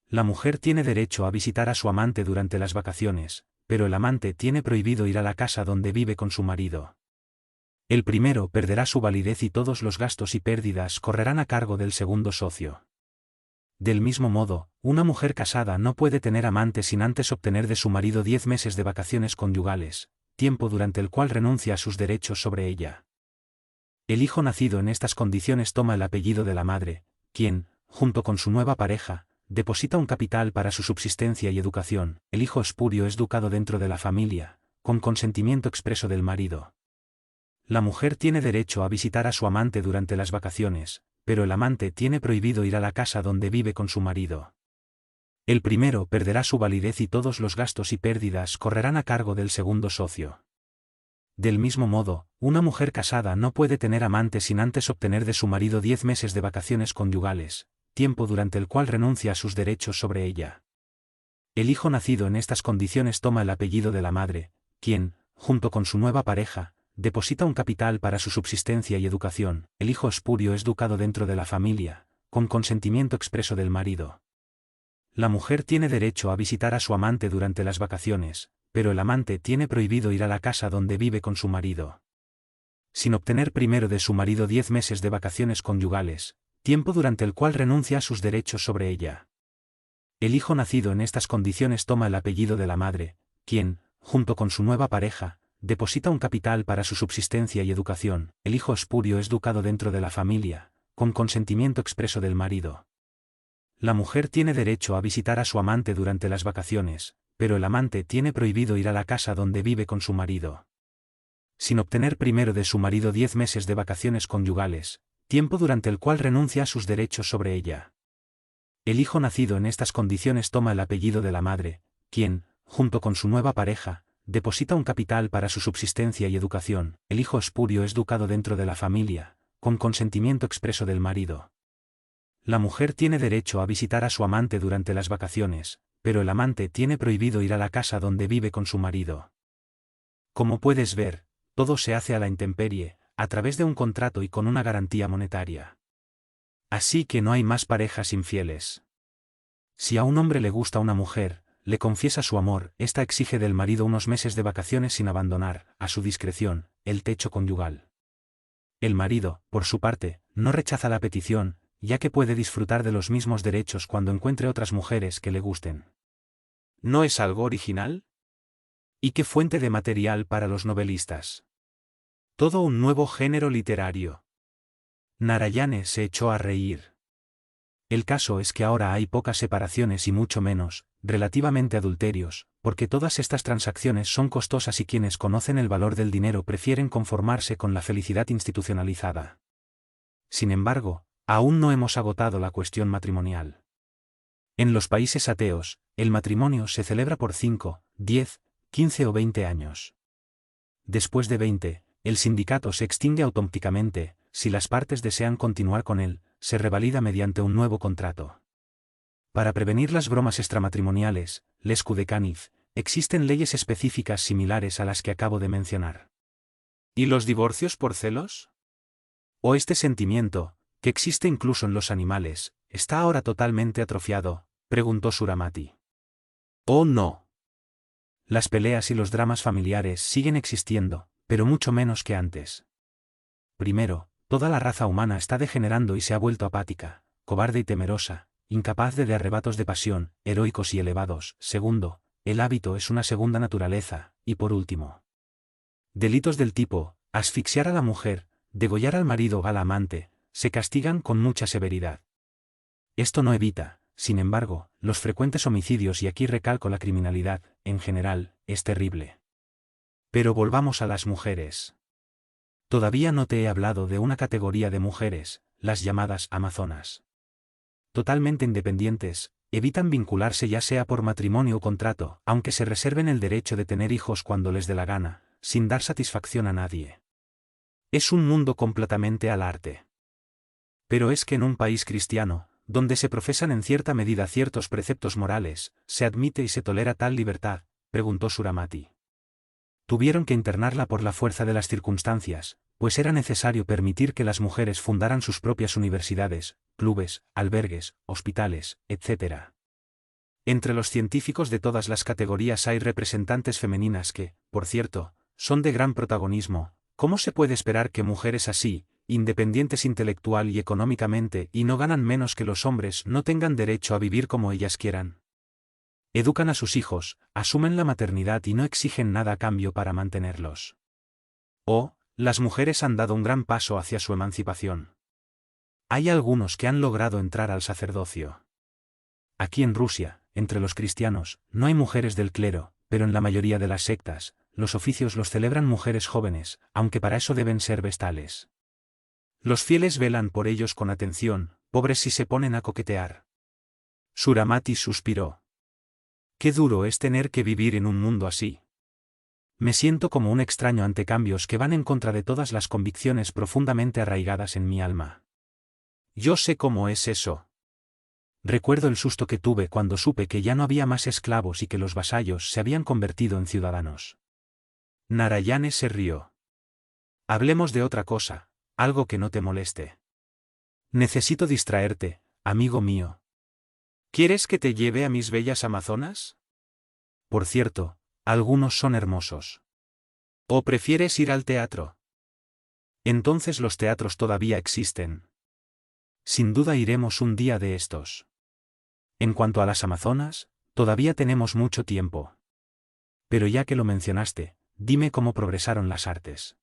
S1: La mujer tiene derecho a visitar a su amante durante las vacaciones, pero el amante tiene prohibido ir a la casa donde vive con su marido. El primero perderá su validez y todos los gastos y pérdidas correrán a cargo del segundo socio. Del mismo modo, una mujer casada no puede tener amante sin antes obtener de su marido 10 meses de vacaciones conyugales, tiempo durante el cual renuncia a sus derechos sobre ella. El hijo nacido en estas condiciones toma el apellido de la madre, quien, junto con su nueva pareja, deposita un capital para su subsistencia y educación. El hijo espurio es educado dentro de la familia, con consentimiento expreso del marido. La mujer tiene derecho a visitar a su amante durante las vacaciones, pero el amante tiene prohibido ir a la casa donde vive con su marido. El primero perderá su validez y todos los gastos y pérdidas correrán a cargo del segundo socio. Del mismo modo, una mujer casada no puede tener amante sin antes obtener de su marido 10 meses de vacaciones conyugales, tiempo durante el cual renuncia a sus derechos sobre ella. El hijo nacido en estas condiciones toma el apellido de la madre, quien, junto con su nueva pareja, deposita un capital para su subsistencia y educación. El hijo espurio es educado dentro de la familia, con consentimiento expreso del marido. La mujer tiene derecho a visitar a su amante durante las vacaciones, pero el amante tiene prohibido ir a la casa donde vive con su marido. Sin obtener primero de su marido 10 meses de vacaciones conyugales, tiempo durante el cual renuncia a sus derechos sobre ella. El hijo nacido en estas condiciones toma el apellido de la madre, quien, junto con su nueva pareja, deposita un capital para su subsistencia y educación. El hijo espurio es educado dentro de la familia, con consentimiento expreso del marido. La mujer tiene derecho a visitar a su amante durante las vacaciones, pero el amante tiene prohibido ir a la casa donde vive con su marido. Sin obtener primero de su marido 10 meses de vacaciones conyugales, tiempo durante el cual renuncia a sus derechos sobre ella. El hijo nacido en estas condiciones toma el apellido de la madre, quien, junto con su nueva pareja, deposita un capital para su subsistencia y educación. El hijo espurio es educado dentro de la familia, con consentimiento expreso del marido. La mujer tiene derecho a visitar a su amante durante las vacaciones, pero el amante tiene prohibido ir a la casa donde vive con su marido. Como puedes ver, todo se hace a la intemperie, a través de un contrato y con una garantía monetaria. Así que no hay más parejas infieles. Si a un hombre le gusta una mujer, le confiesa su amor, ésta exige del marido unos meses de vacaciones sin abandonar, a su discreción, el techo conyugal. El marido, por su parte, no rechaza la petición, ya que puede disfrutar de los mismos derechos cuando encuentre otras mujeres que le gusten. ¿No es algo original? ¿Y qué fuente de material para los novelistas? Todo un nuevo género literario. Narayane se echó a reír. El caso es que ahora hay pocas separaciones y mucho menos, relativamente adulterios, porque todas estas transacciones son costosas y quienes conocen el valor del dinero prefieren conformarse con la felicidad institucionalizada. Sin embargo, aún no hemos agotado la cuestión matrimonial. En los países ateos, el matrimonio se celebra por 5, 10, 15 o 20 años. Después de 20, el sindicato se extingue automáticamente, si las partes desean continuar con él, se revalida mediante un nuevo contrato. Para prevenir las bromas extramatrimoniales, les coups de canif, existen leyes específicas similares a las que acabo de mencionar. ¿Y los divorcios por celos? ¿O este sentimiento, que existe incluso en los animales, está ahora totalmente atrofiado?, preguntó Suramati. Oh no. Las peleas y los dramas familiares siguen existiendo, pero mucho menos que antes. Primero, toda la raza humana está degenerando y se ha vuelto apática, cobarde y temerosa, incapaz de arrebatos de pasión, heroicos y elevados. Segundo, el hábito es una segunda naturaleza, y por último, delitos del tipo, asfixiar a la mujer, degollar al marido o al amante, se castigan con mucha severidad. Esto no evita, sin embargo, los frecuentes homicidios y aquí recalco la criminalidad, en general, es terrible. Pero volvamos a las mujeres. Todavía no te he hablado de una categoría de mujeres, las llamadas amazonas. Totalmente independientes, evitan vincularse ya sea por matrimonio o contrato, aunque se reserven el derecho de tener hijos cuando les dé la gana, sin dar satisfacción a nadie. Es un mundo completamente al arte. Pero es que en un país cristiano, donde se profesan en cierta medida ciertos preceptos morales, ¿se admite y se tolera tal libertad?, preguntó Suramati. Tuvieron que internarla por la fuerza de las circunstancias, pues era necesario permitir que las mujeres fundaran sus propias universidades, clubes, albergues, hospitales, etc. Entre los científicos de todas las categorías hay representantes femeninas que, por cierto, son de gran protagonismo. ¿Cómo se puede esperar que mujeres así, independientes intelectual y económicamente y no ganan menos que los hombres, no tengan derecho a vivir como ellas quieran? Educan a sus hijos, asumen la maternidad y no exigen nada a cambio para mantenerlos. Oh, las mujeres han dado un gran paso hacia su emancipación. Hay algunos que han logrado entrar al sacerdocio. Aquí en Rusia, entre los cristianos, no hay mujeres del clero, pero en la mayoría de las sectas, los oficios los celebran mujeres jóvenes, aunque para eso deben ser vestales. Los fieles velan por ellos con atención, pobres si se ponen a coquetear. Suramati suspiró. Qué duro es tener que vivir en un mundo así. Me siento como un extraño ante cambios que van en contra de todas las convicciones profundamente arraigadas en mi alma. Yo sé cómo es eso. Recuerdo el susto que tuve cuando supe que ya no había más esclavos y que los vasallos se habían convertido en ciudadanos. Narayane se rió. Hablemos de otra cosa, algo que no te moleste. Necesito distraerte, amigo mío. ¿Quieres que te lleve a mis bellas amazonas? Por cierto, algunos son hermosos. ¿O prefieres ir al teatro? Entonces los teatros todavía existen. Sin duda iremos un día de estos. En cuanto a las amazonas, todavía tenemos mucho tiempo. Pero ya que lo mencionaste, dime cómo progresaron las artes.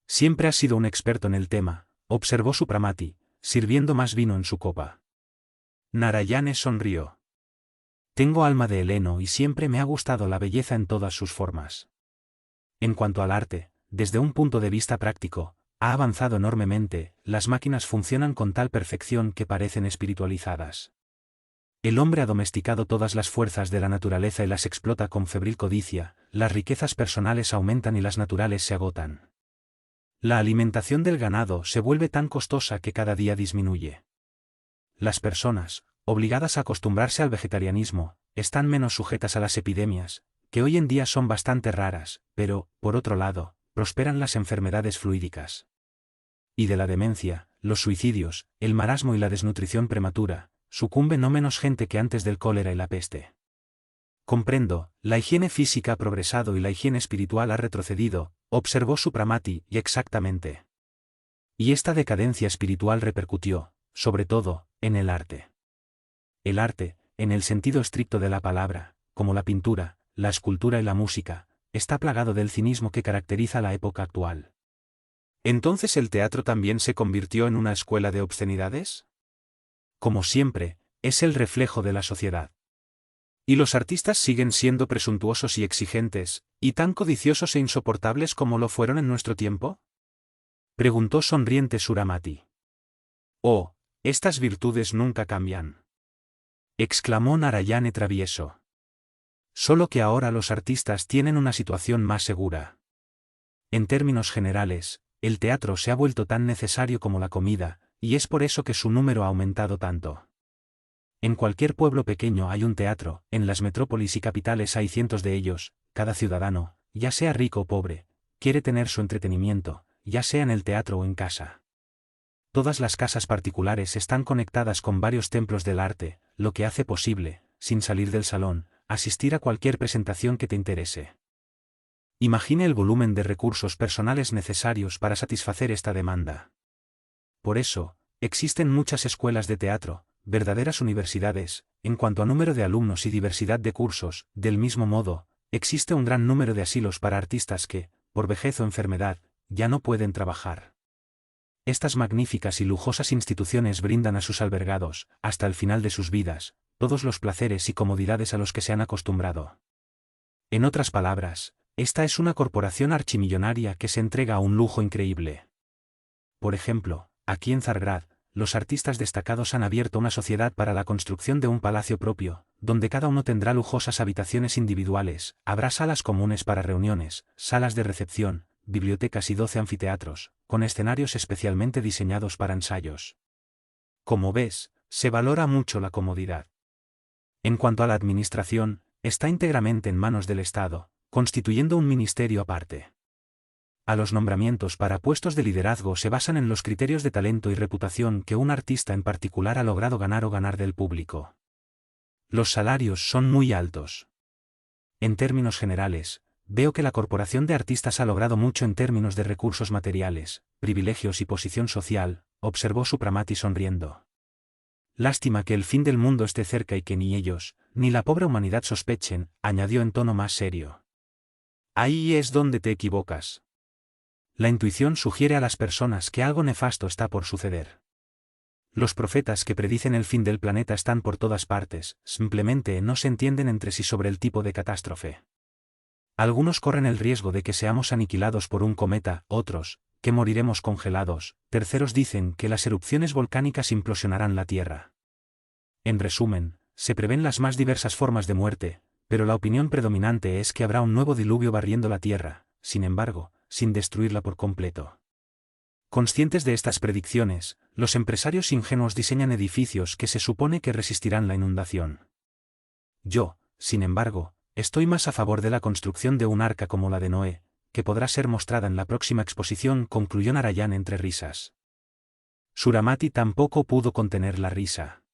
S1: Siempre has sido un experto en el tema, observó Supramati, sirviendo más vino en su copa. Narayane sonrió. Tengo alma de heleno y siempre me ha gustado la belleza en todas sus formas. En cuanto al arte, desde un punto de vista práctico, ha avanzado enormemente, las máquinas funcionan con tal perfección que parecen espiritualizadas. El hombre ha domesticado todas las fuerzas de la naturaleza y las explota con febril codicia, las riquezas personales aumentan y las naturales se agotan. La alimentación del ganado se vuelve tan costosa que cada día disminuye. Las personas, obligadas a acostumbrarse al vegetarianismo, están menos sujetas a las epidemias, que hoy en día son bastante raras, pero, por otro lado, prosperan las enfermedades fluídicas. Y de la demencia, los suicidios, el marasmo y la desnutrición prematura, sucumbe no menos gente que antes del cólera y la peste. Comprendo, la higiene física ha progresado y la higiene espiritual ha retrocedido, observó Supramati, y exactamente. Y esta decadencia espiritual repercutió, sobre todo, en el arte. El arte, en el sentido estricto de la palabra, como la pintura, la escultura y la música, está plagado del cinismo que caracteriza la época actual.
S2: ¿Entonces el teatro también se convirtió en una escuela de obscenidades?
S1: Como siempre, es el reflejo de la sociedad.
S2: ¿Y los artistas siguen siendo presuntuosos y exigentes, y tan codiciosos e insoportables como lo fueron en nuestro tiempo?
S1: Preguntó sonriente Suramati.
S2: Oh, estas virtudes nunca cambian.
S1: Exclamó Narayane travieso. Solo que ahora los artistas tienen una situación más segura. En términos generales, el teatro se ha vuelto tan necesario como la comida, y es por eso que su número ha aumentado tanto. En cualquier pueblo pequeño hay un teatro, en las metrópolis y capitales hay cientos de ellos, cada ciudadano, ya sea rico o pobre, quiere tener su entretenimiento, ya sea en el teatro o en casa. Todas las casas particulares están conectadas con varios templos del arte, lo que hace posible, sin salir del salón, asistir a cualquier presentación que te interese. Imagine el volumen de recursos personales necesarios para satisfacer esta demanda. Por eso, existen muchas escuelas de teatro, verdaderas universidades, en cuanto a número de alumnos y diversidad de cursos. Del mismo modo, existe un gran número de asilos para artistas que, por vejez o enfermedad, ya no pueden trabajar. Estas magníficas y lujosas instituciones brindan a sus albergados, hasta el final de sus vidas, todos los placeres y comodidades a los que se han acostumbrado. En otras palabras, esta es una corporación archimillonaria que se entrega a un lujo increíble. Por ejemplo, aquí en Zargrad, los artistas destacados han abierto una sociedad para la construcción de un palacio propio, donde cada uno tendrá lujosas habitaciones individuales, habrá salas comunes para reuniones, salas de recepción, bibliotecas y 12 anfiteatros, con escenarios especialmente diseñados para ensayos. Como ves, se valora mucho la comodidad. En cuanto a la administración, está íntegramente en manos del Estado, constituyendo un ministerio aparte. A los nombramientos para puestos de liderazgo se basan en los criterios de talento y reputación que un artista en particular ha logrado ganar o ganar del público. Los salarios son muy altos. En términos generales, veo que la corporación de artistas ha logrado mucho en términos de recursos materiales, privilegios y posición social, observó Supramati sonriendo. Lástima que el fin del mundo esté cerca y que ni ellos, ni la pobre humanidad sospechen, añadió en tono más serio.
S2: Ahí es donde te equivocas.
S1: La intuición sugiere a las personas que algo nefasto está por suceder. Los profetas que predicen el fin del planeta están por todas partes, simplemente no se entienden entre sí sobre el tipo de catástrofe. Algunos corren el riesgo de que seamos aniquilados por un cometa, otros, que moriremos congelados, terceros dicen que las erupciones volcánicas implosionarán la Tierra. En resumen, se prevén las más diversas formas de muerte, pero la opinión predominante es que habrá un nuevo diluvio barriendo la Tierra, sin embargo, sin destruirla por completo. Conscientes de estas predicciones, los empresarios ingenuos diseñan edificios que se supone que resistirán la inundación. Yo, sin embargo, estoy más a favor de la construcción de un arca como la de Noé, que podrá ser mostrada en la próxima exposición, concluyó Narayán entre risas. Suramati tampoco pudo contener la risa.